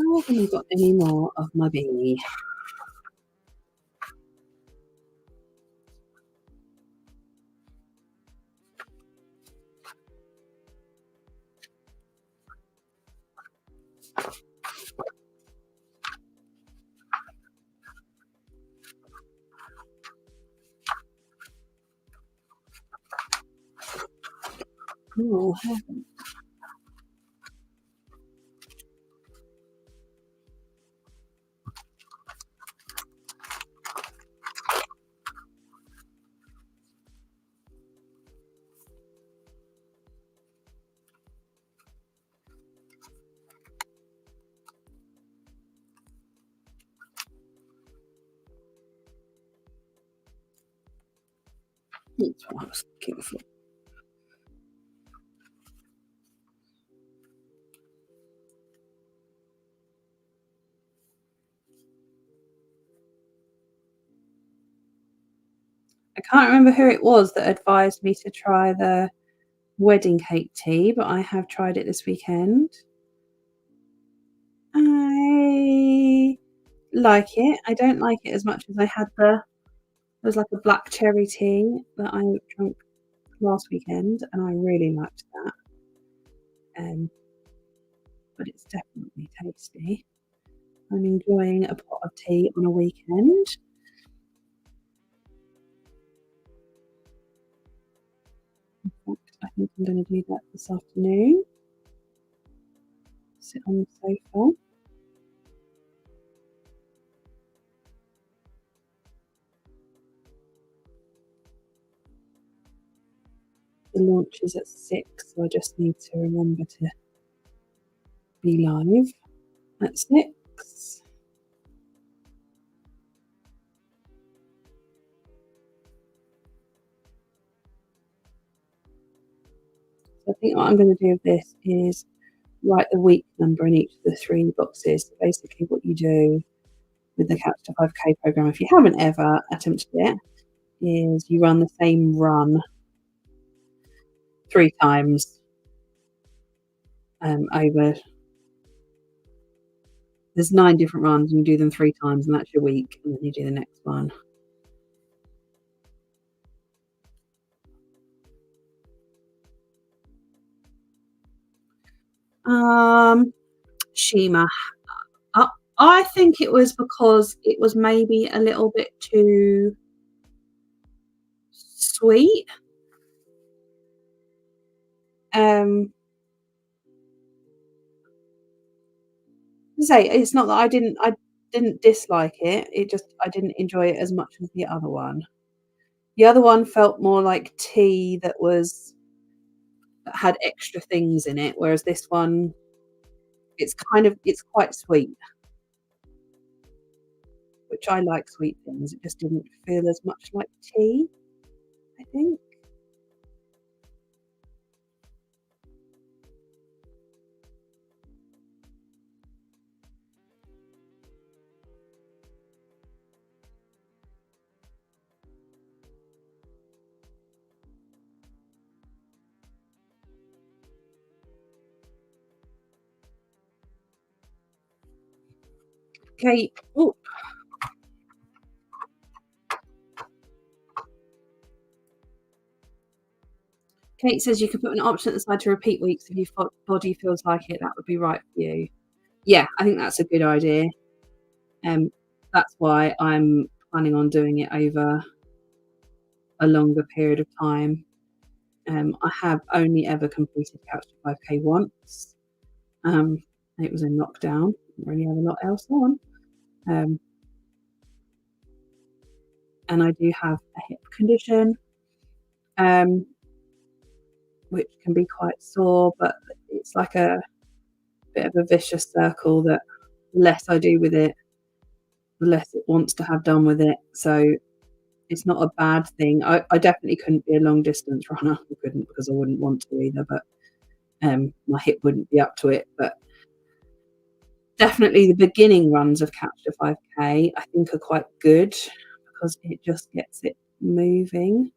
I haven't got any more of my bee. Oh, heaven. That's what I was looking for. I can't remember who it was that advised me to try the wedding cake tea, but I have tried it this weekend. I like it. I don't like it as much as I had there's like a black cherry tea that I drank last weekend, and I really liked that. But it's definitely tasty. I'm enjoying a pot of tea on a weekend. In fact, I think I'm going to do that this afternoon. Sit on the sofa. The launch is at 6, so I just need to remember to be live at 6. So I think what I'm going to do with this is write the week number in each of the 3 boxes. So basically what you do with the Couch to 5K program, if you haven't ever attempted it, is you run the same run 3 times over. There's 9 different runs, and you do them 3 times, and that's your week, and then you do the next one. Shima. I I think it was because it was maybe a little bit too sweet. Um, say it's not that I didn't dislike it. It just I didn't enjoy it as much as the other one. The other one felt more like tea that had extra things in it, whereas this one, it's quite sweet, which I like sweet things. It just didn't feel as much like tea, I think. Kate, oh, Kate says you could put an option at the side to repeat weeks if your body feels like it. That would be right for you. Yeah, I think that's a good idea. Um, that's why I'm planning on doing it over a longer period of time. I have only ever completed Couch to 5K once. It was in lockdown. Didn't really have a lot else on. Um, and I do have a hip condition, um, which can be quite sore, but it's like a bit of a vicious circle that the less I do with it, the less it wants to have done with it. So it's not a bad thing. I definitely couldn't be a long distance runner. I couldn't because I wouldn't want to either, but my hip wouldn't be up to it. But definitely the beginning runs of Catch to 5K I think are quite good because it just gets it moving.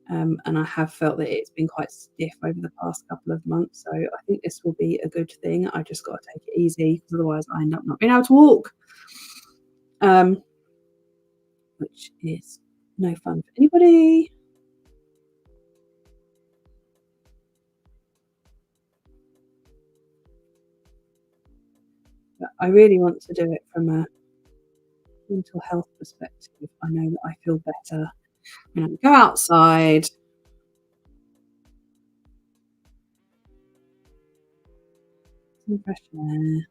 And I have felt that it's been quite stiff over the past couple of months. So I think this will be a good thing. I just got to take it easy because otherwise I end up not being able to walk, which is no fun for anybody. But I really want to do it from a mental health perspective. I know that I feel better when I go outside, some fresh air,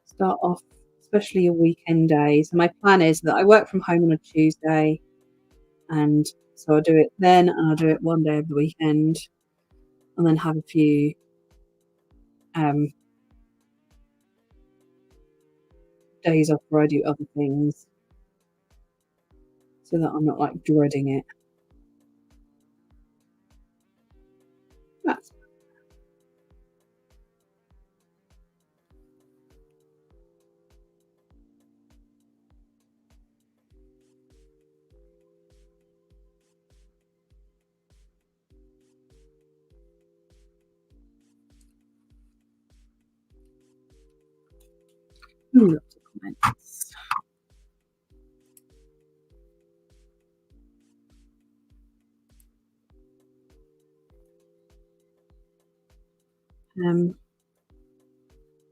start off, especially a weekend day. So my plan is that I work from home on a Tuesday, and so I'll do it then, and I'll do it one day of the weekend, and then have a few um, days off where I do other things, so that I'm not like dreading it. That's lots of comments.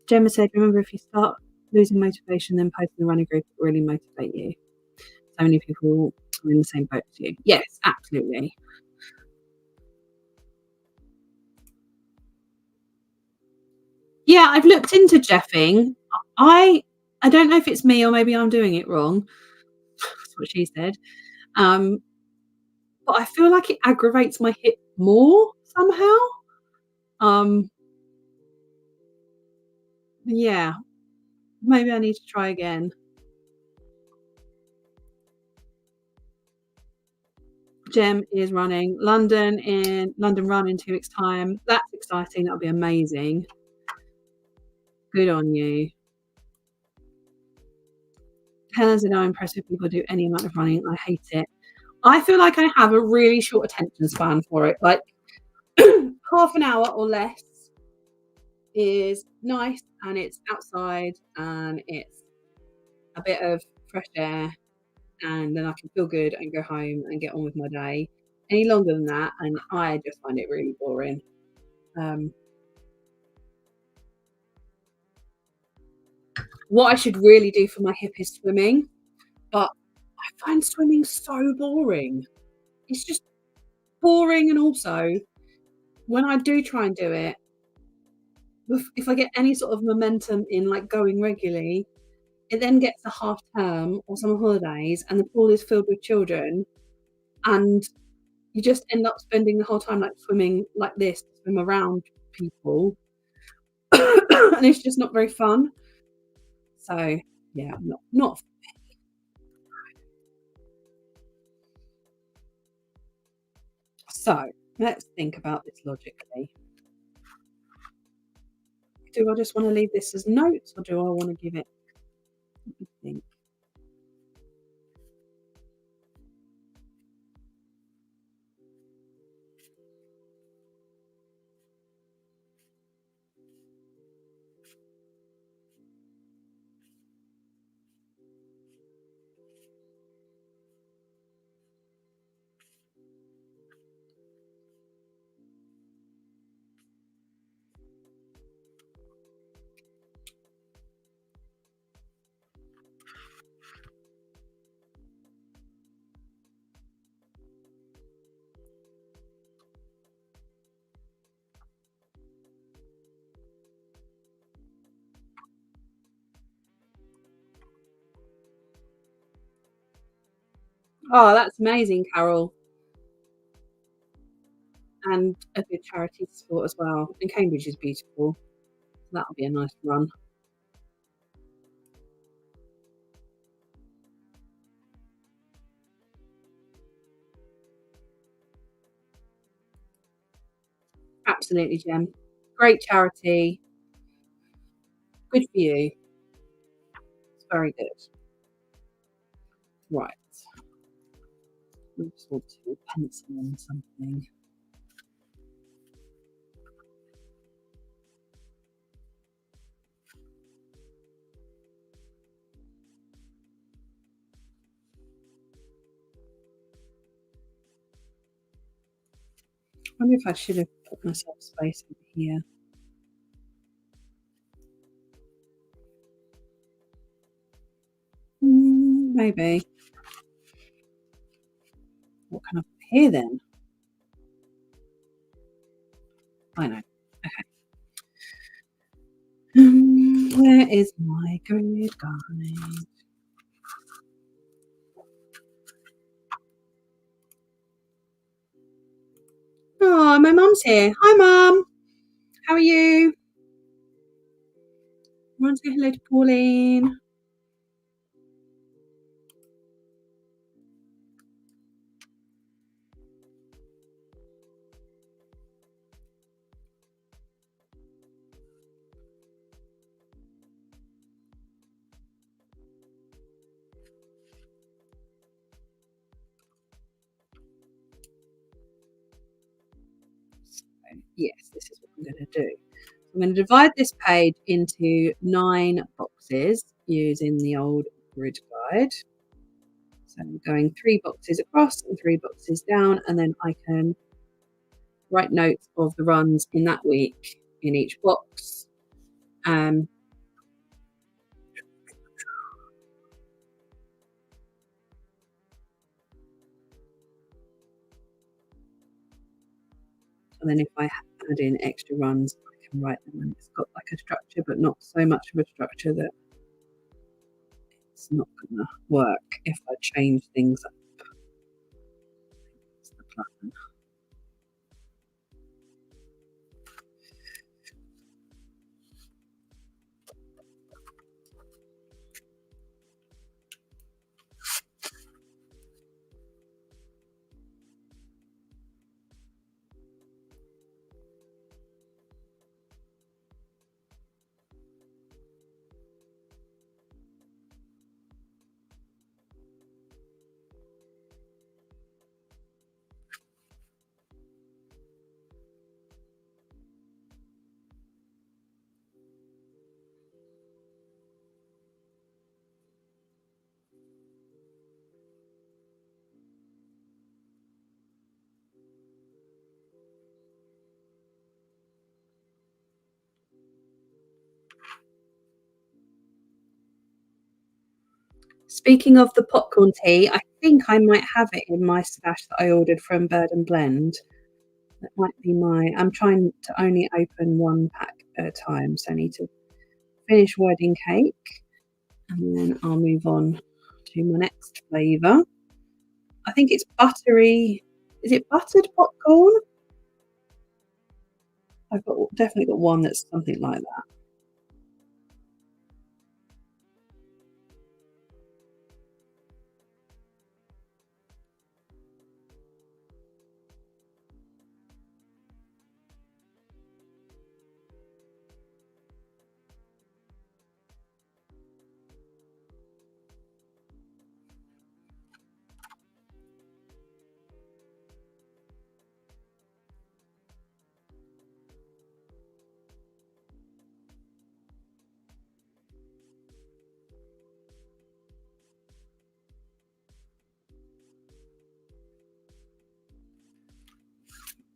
Gemma said, "Remember, if you start losing motivation, then posting the running group will really motivate you. So many people are in the same boat as you." Yes, absolutely. Yeah, I've looked into Jeffing. I I don't know if it's me or maybe I'm doing it wrong. That's what she said. Um, but I feel like it aggravates my hip more somehow. Um, yeah, maybe I need to try again. Jem is running London Run in 2 weeks' time. That's exciting. That'll be amazing. Good on you. Helen said, "I'm impressed with people who do any amount of running. I hate it. I feel like I have a really short attention span for it. Like half an hour or less is nice, and it's outside and it's a bit of fresh air, and then I can feel good and go home and get on with my day. Any longer than that, and I just find it really boring. Um, What I should really do for my hip is swimming, but I find swimming so boring. It's just boring, and also when I do try and do it, if I get any sort of momentum in, like, going regularly, it then gets to half term or summer holidays and the pool is filled with children, and you just end up spending the whole time, like, swimming like this, to swim around people, and it's just not very fun. So, yeah, not so, let's think about this logically. Do I just wanna leave this as notes, or do I wanna give it, let me think. Oh, that's amazing, Carol, and a good charity sport as well, and Cambridge is beautiful. That'll be a nice run. Absolutely, Jem. Great charity. Good for you. It's very good. Right. I just want to pencil in something. I wonder if I should have put myself space over here. Maybe. What can I put here then? I know. Okay. Where is my good guide? Oh, my mum's here. Hi, Mum. How are you? Run say hello to Pauline. So, yes, this is what I'm going to do. I'm going to divide this page into 9 boxes using the old grid guide. So I'm going 3 boxes across and 3 boxes down, and then I can write notes of the runs in that week in each box. Um, and then if I add in extra runs, I can write them, and it's got like a structure, but not so much of a structure that it's not going to work if I change things up. That's the plan. Speaking of the popcorn tea, I think I might have it in my stash that I ordered from Bird and Blend. That might be my I'm trying to only open one pack at a time, so I need to finish wedding cake, and then I'll move on to my next flavour. I think it's buttery. Is it buttered popcorn? I've got definitely got one that's something like that.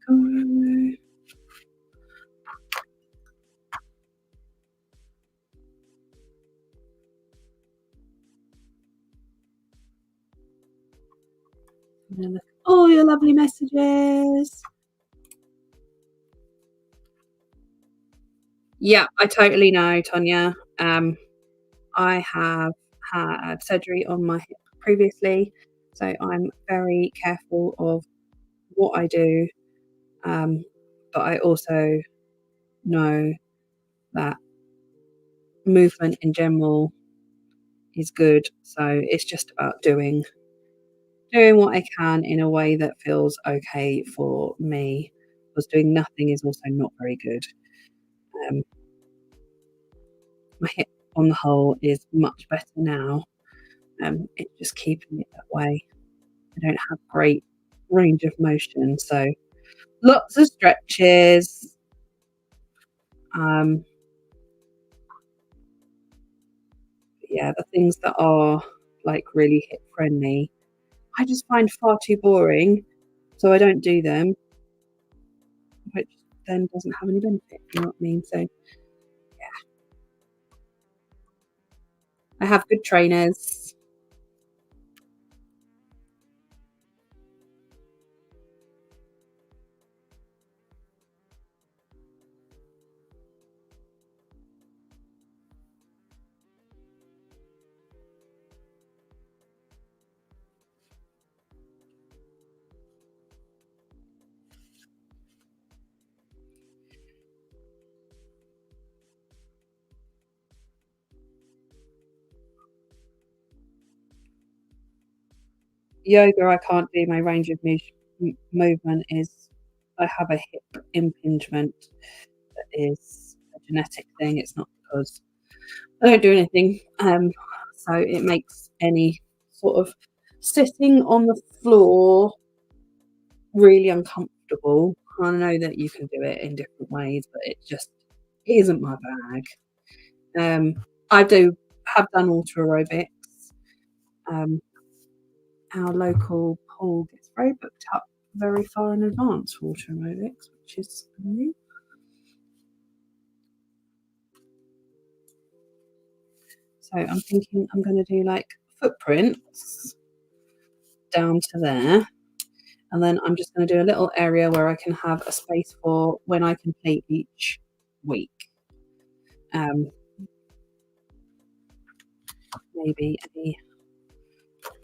Oh, oh, your lovely messages. Yeah, I totally know, Tonya. I have had surgery on my hip previously, so I'm very careful of what I do. But I also know that movement in general is good. So it's just about doing what I can in a way that feels okay for me. Because doing nothing is also not very good. Um, my hip on the whole is much better now. It's just keeping it that way. I don't have great range of motion, so lots of stretches. Um, yeah, the things that are like really hip friendly, I just find far too boring, so I don't do them, which then doesn't have any benefit. You know what I mean? So I have good trainers. Yoga, I can't do. My range of movement is I have a hip impingement that is a genetic thing. It's not because I don't do anything. So it makes any sort of sitting on the floor really uncomfortable. I know that you can do it in different ways, but it just isn't my bag. I do have done water aerobics. Um, our local pool gets very booked up very far in advance for water aerobics, which is new. So I'm thinking I'm going to do like footprints down to there. And then I'm just going to do a little area where I can have a space for when I complete each week. Um, maybe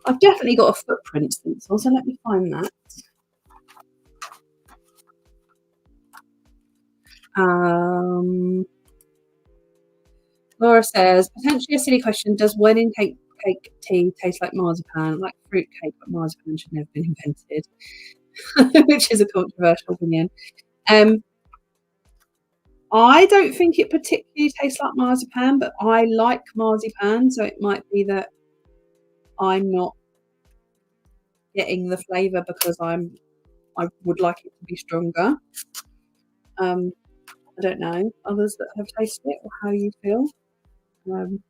I've definitely got a footprint stencil, so let me find that. Laura says, potentially a silly question, does wedding cake tea taste like marzipan? Like fruit cake, but marzipan should never have been invented, which is a controversial opinion. I don't think it particularly tastes like marzipan, but I like marzipan, so it might be that I'm not getting the flavour because I would like it to be stronger. Um, I don't know others that have tasted it or how you feel. Um,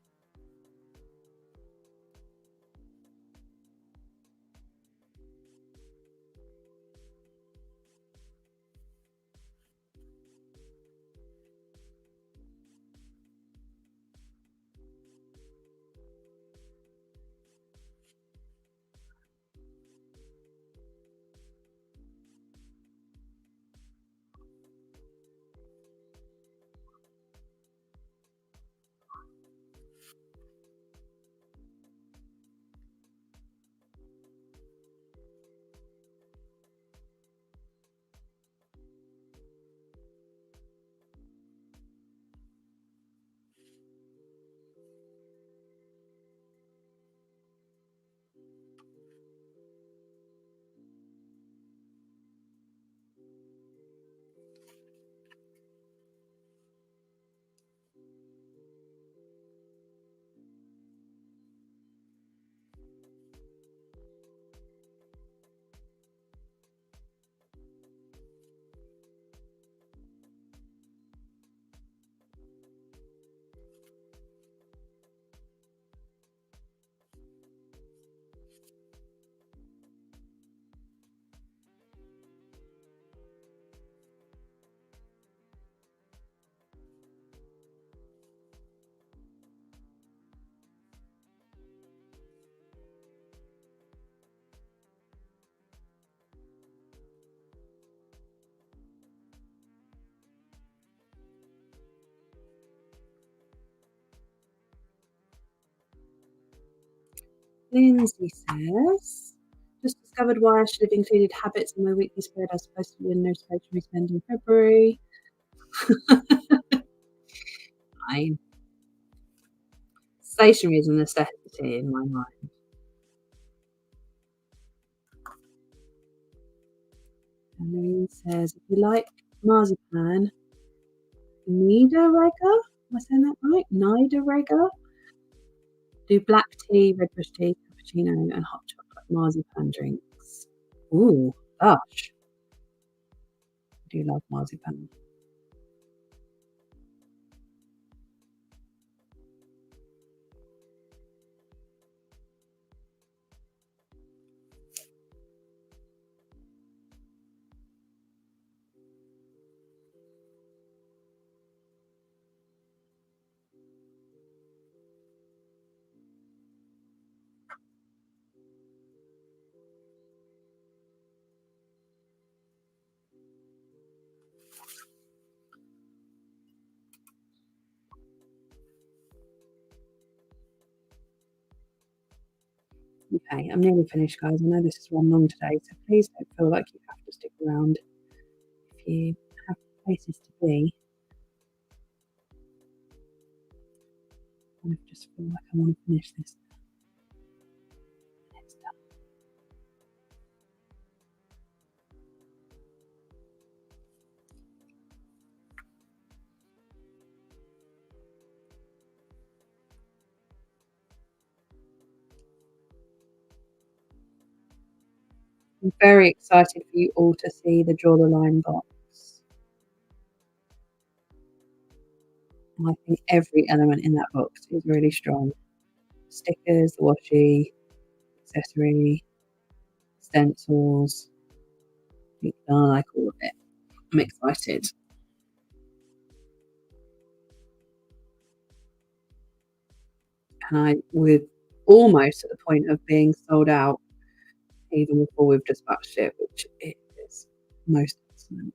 Lindsay says, just discovered why I should have included habits in my weekly spread. I was supposed to be in no stationery spend in February. Fine. Stationery is a necessity in my mind. And Louise says, if you like marzipan, Nida Rega, am I saying that right? Nida Rega? Do black tea, red bush tea, cappuccino, and hot chocolate marzipan drinks. Ooh, gosh. I do love marzipan. Okay, I'm nearly finished, guys. I know this has run long today, so please don't feel like you have to stick around if you have places to be. I just feel like I want to finish this. It's done. I'm very excited for you all to see the Draw the Line box. And I think every element in that box is really strong. Stickers, the washi, accessory, stencils. I like all of it. I'm excited. And I was almost at the point of being sold out even before we've dispatched it, which it is most excellent.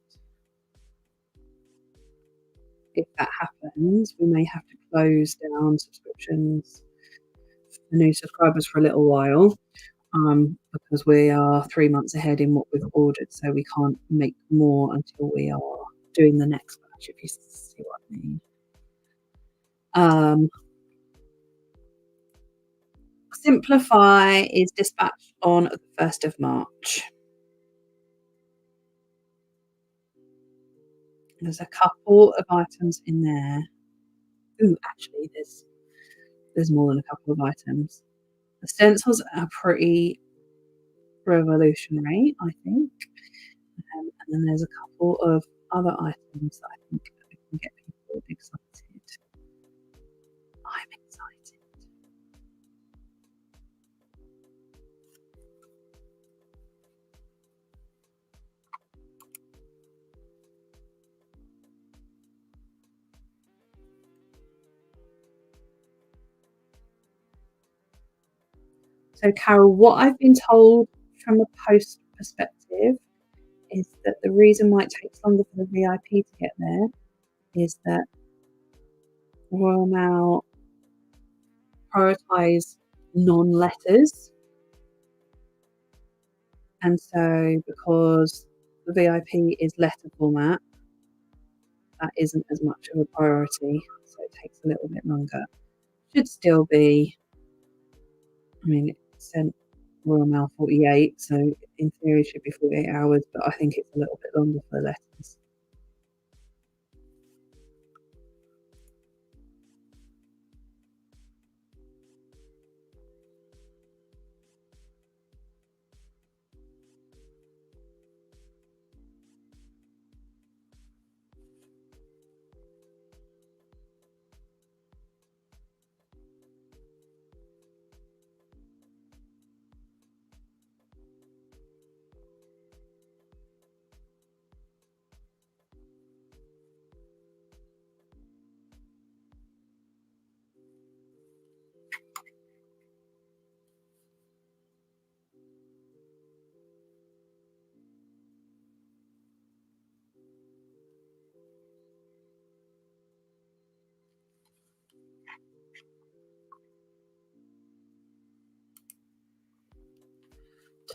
If that happens, we may have to close down subscriptions for new subscribers for a little while, because we are 3 months ahead in what we've ordered, so we can't make more until we are doing the next batch, if you see what I mean. Simplify is dispatched on the 1st of March. There's a couple of items in there. Ooh, actually, there's more than a couple of items. The stencils are pretty revolutionary, I think. And then there's a couple of other items that I think can get people excited. I'm excited. So, Carol, what I've been told from a post perspective is that the reason why it takes longer for the VIP to get there is that Royal Mail prioritise non-letters. And so because the VIP is letter format, that isn't as much of a priority. So it takes a little bit longer. Should still be, I mean, it's sent Royal Mail 48, so in theory it should be 48 hours, but I think it's a little bit longer for the letters.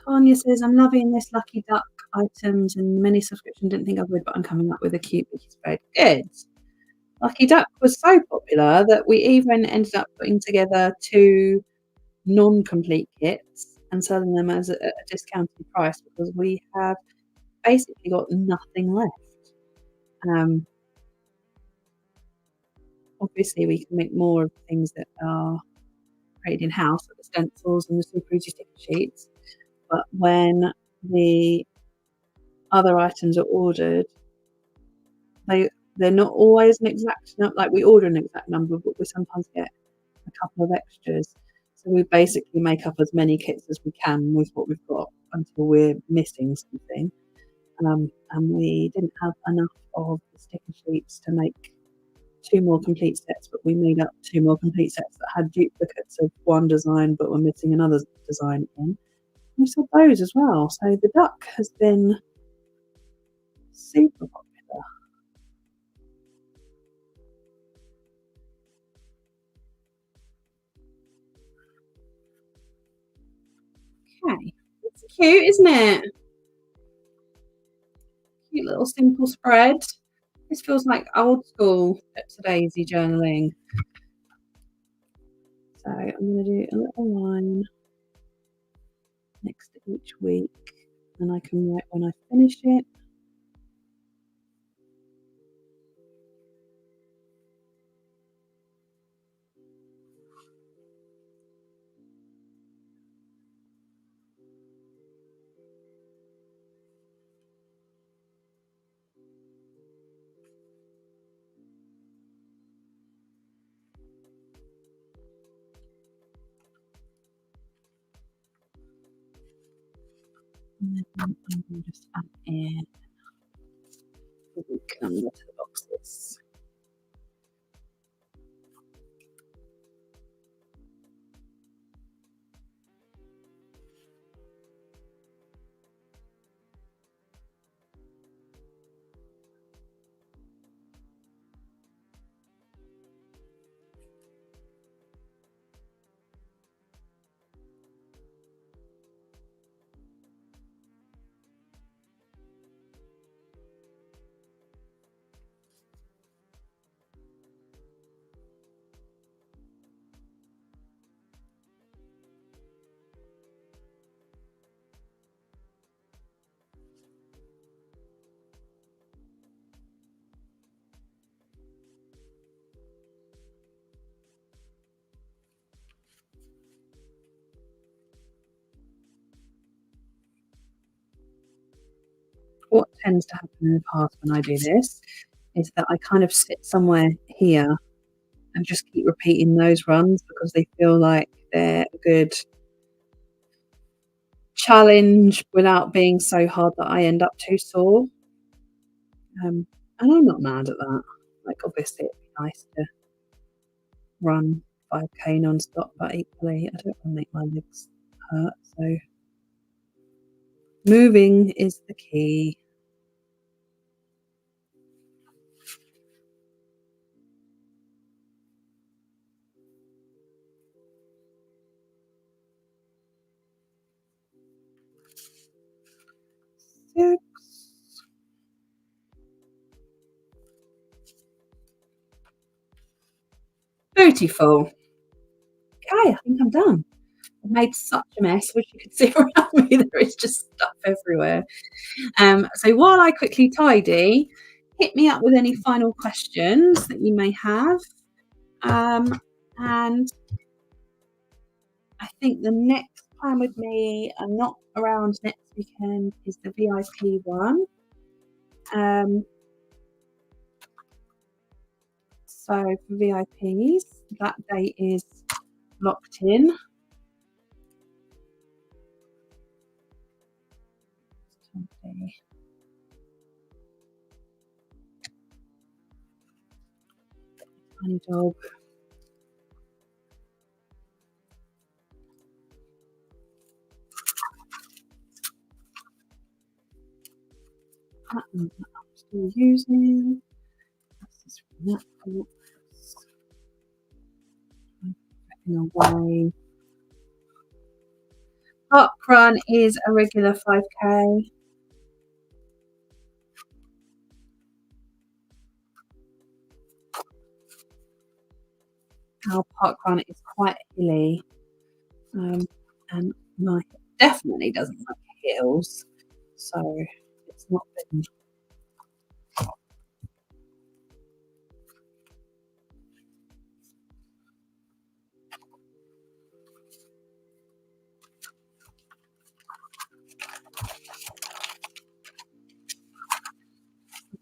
Tanya says, I'm loving this Lucky Duck items and many subscription. Didn't think I would, but I'm coming up with a cute Mickey spread. Good. Lucky Duck was so popular that we even ended up putting together 2 non-complete kits and selling them as a discounted price because we have basically got nothing left. Obviously, we can make more of things that are created in-house, like the stencils and the super easy sticker sheets. But when the other items are ordered, they're not always an exact number. Like we order an exact number, but we sometimes get a couple of extras. So we basically make up as many kits as we can with what we've got until we're missing something. And we didn't have enough of the sticker sheets to make 2 more complete sets, but we made up 2 more complete sets that had duplicates of one design but were missing another design in. We sold those as well. So the duck has been super popular. Okay, it's cute, isn't it? Cute little simple spread. This feels like old school daisy journaling. So I'm going to do a little line next to each week, and I can write when I finish it. And then I'm going to just add in the week number to the boxes. What tends to happen in the past when I do this is that I kind of sit somewhere here and just keep repeating those runs because they feel like they're a good challenge without being so hard that I end up too sore. And I'm not mad at that. Like, obviously, it'd be nice to run 5K non-stop, but equally, I don't want to make my legs hurt. So, moving is the key. Six. Beautiful. Okay, I think I'm done. I've made such a mess, which you can see around me. There is just stuff everywhere. So while I quickly tidy, hit me up with any final questions that you may have. And I think the next plan with me, I'm not around next weekend, is the VIP one. So for VIPs, that date is locked in. Tiny dog. Pattern that I'm still using. That's just from that box. I'm prepping away. Park run is a regular 5K. Our park run is quite hilly, and Mike definitely doesn't like hills, so it's not been.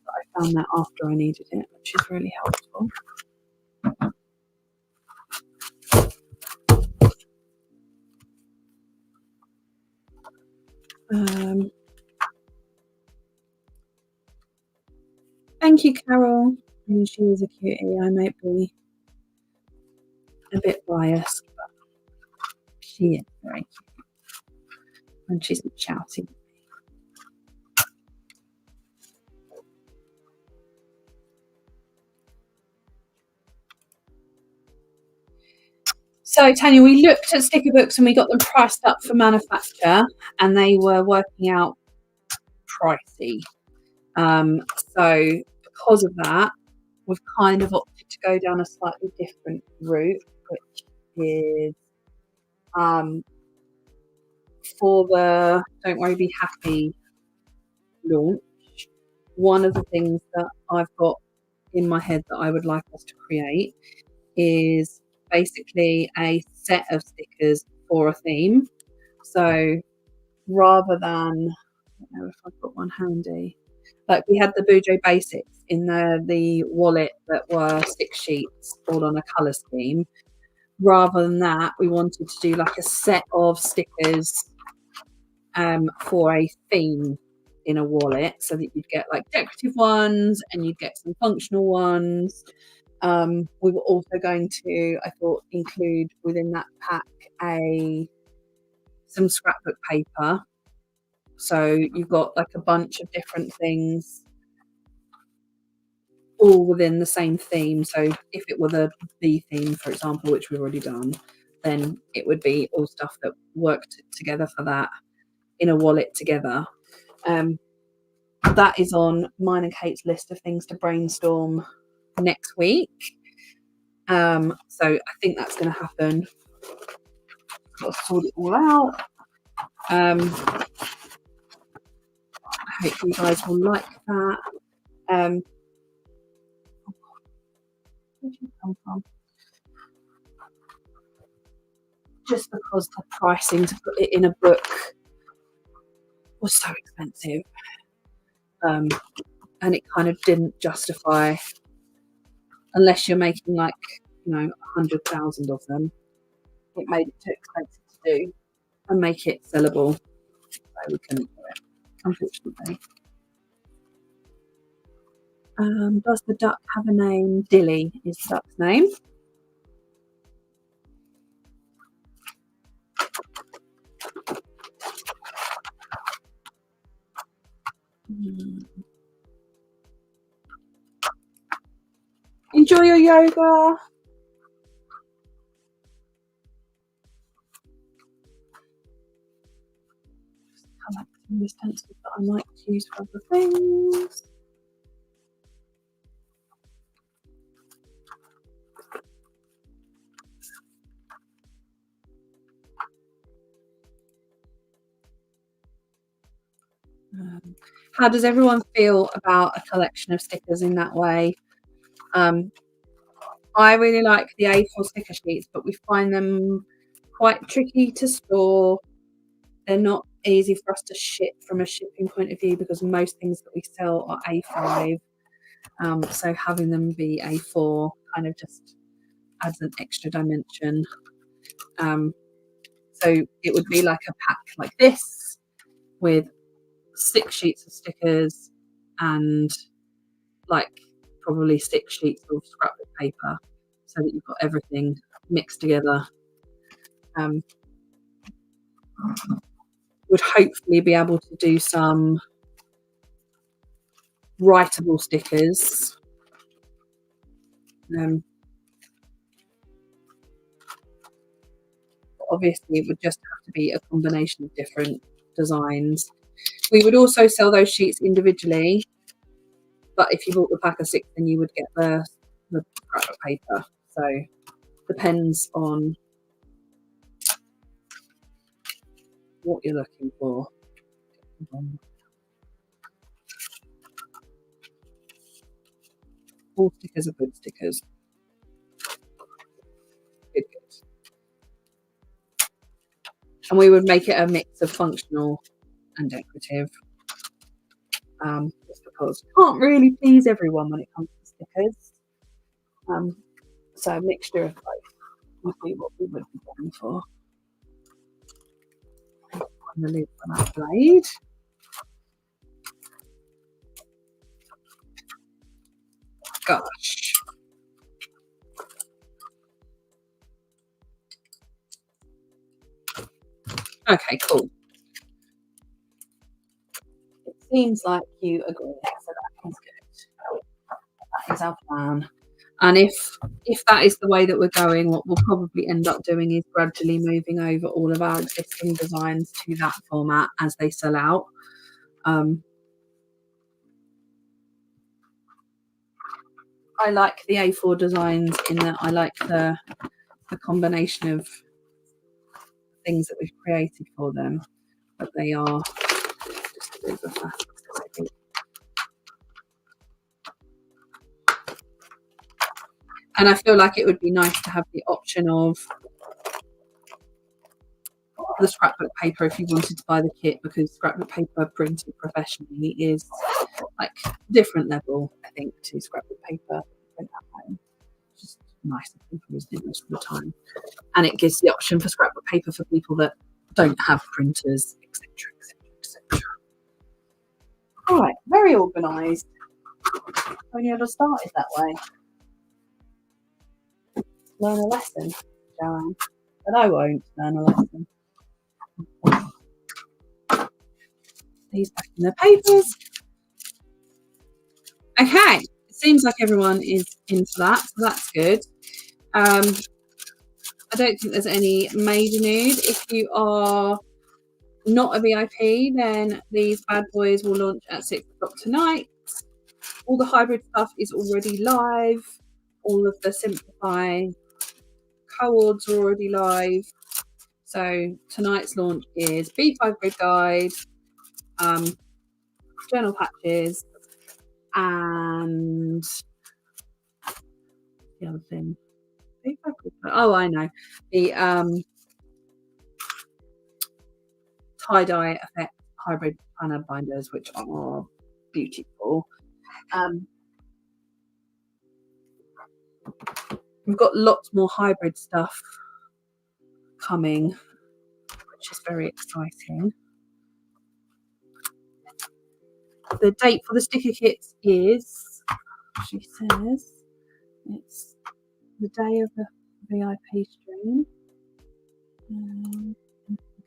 I found that after I needed it, which is really helpful. Thank you, Carol. I mean, she is a cutie. I might be a bit biased, but she is very cute when she's not shouting. So, Tanya, we looked at sticker books and we got them priced up for manufacture, and they were working out pricey. So, because of that, we've kind of opted to go down a slightly different route, which is for the Don't Worry Be Happy launch. One of the things that I've got in my head that I would like us to create is basically a set of stickers for a theme. So rather than, I don't know if I've got one handy, like we had the Bujo Basics in the wallet that were 6 sheets all on a colour scheme. Rather than that, we wanted to do like a set of stickers for a theme in a wallet, so that you'd get like decorative ones and you'd get some functional ones. We were also going to, I thought, include within that pack some scrapbook paper. So you've got like a bunch of different things all within the same theme. So if it were the bee theme, for example, which we've already done, then it would be all stuff that worked together for that in a wallet together. That is on mine and Kate's list of things to brainstorm next week. So I think that's going to happen. Got to sort it all out. I hope you guys will like that. Where did you come from? Just because the pricing to put it in a book was so expensive, and it kind of didn't justify, unless you're making like 100,000 of them. It made it too expensive to do and make it sellable, so we couldn't do it, unfortunately. Does the duck have a name? Dilly is the duck's name. Enjoy your yoga. Collecting the stencils that I might use for other things. How does everyone feel about a collection of stickers in that way? I really like the A4 sticker sheets, but we find them quite tricky to store. They're not easy for us to ship from a shipping point of view, because most things that we sell are A5. So having them be A4 kind of just adds an extra dimension. So it would be like a pack like this with 6 sheets of stickers and like probably 6 sheets of scrapbook paper, so that you've got everything mixed together. Would hopefully be able to do some writable stickers. obviously it would just have to be a combination of different designs. We would also sell those sheets individually, but if you bought the pack of 6, then you would get the scrapbook paper. So depends on what you're looking for. All stickers are good stickers. Good. And we would make it a mix of functional and decorative. Just because you can't really please everyone when it comes to stickers. So a mixture of both would be what we would be going for. On the lid on that blade. Gosh. Okay, cool. It seems like you agree, so that is good. That is our plan. And if that is the way that we're going, what we'll probably end up doing is gradually moving over all of our existing designs to that format as they sell out. I like the A4 designs in that I like the combination of things that we've created for them, but they are just a bit of a fast, I think. And I feel like it would be nice to have the option of the scrapbook paper if you wanted to buy the kit, because scrapbook paper printed professionally is like different level, I think, to scrapbook paper print at home. Just nice of people who's doing most of the time. And it gives the option for scrapbook paper for people that don't have printers, etc., etc., etc. All right, very organised. Only ever started that way. Learn a lesson, Joanne. But I won't learn a lesson. These back in their papers. Okay, it seems like everyone is into that, so that's good. I don't think there's any major news. If you are not a VIP, then these bad boys will launch at 6 o'clock tonight. All the hybrid stuff is already live. All of the Simplify co-ords are already live. So tonight's launch is B5 Grid Guide, journal patches, and the other thing. Oh, I know. The tie-dye effect hybrid planner binders, which are beautiful. We've got lots more hybrid stuff coming, which is very exciting. The date for the sticker kits is, she says, it's the day of the VIP stream.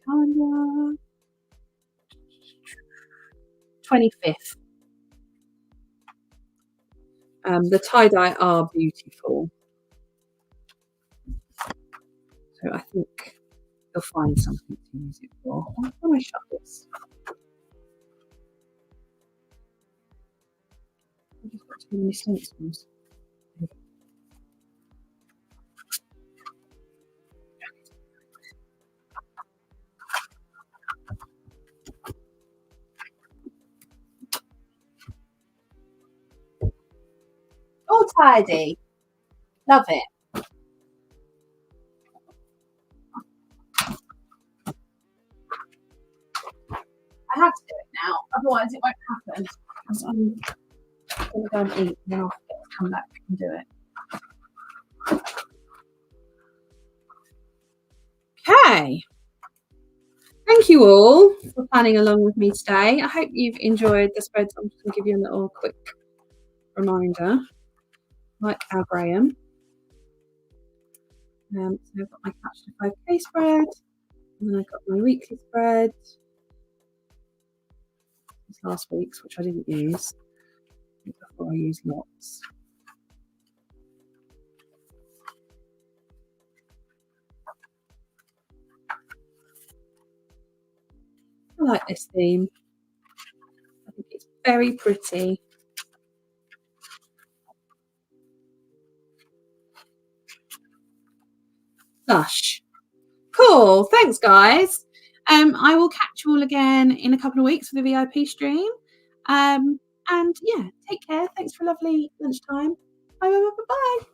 Calendar 25th. The tie-dye are beautiful. So I think you'll find something to use it for. Why can I shut this? I've just got too many stencils. All tidy. Love it. I have to do it now, otherwise it won't happen. Because I'm going to go and eat, and then I'll get to come back and do it. Okay. Thank you all for planning along with me today. I hope you've enjoyed the spreads. I'm just going to give you a little quick reminder, like our Graham. So I've got my Catch to 5K spread, and then I've got my weekly spread. It's last week's, which I didn't use before I used lots. like this theme. I think it's very pretty. Lush. Cool. Thanks, guys. I will catch you all again in a couple of weeks for the VIP stream. And yeah, take care. Thanks for a lovely lunchtime. Bye bye bye bye. Bye.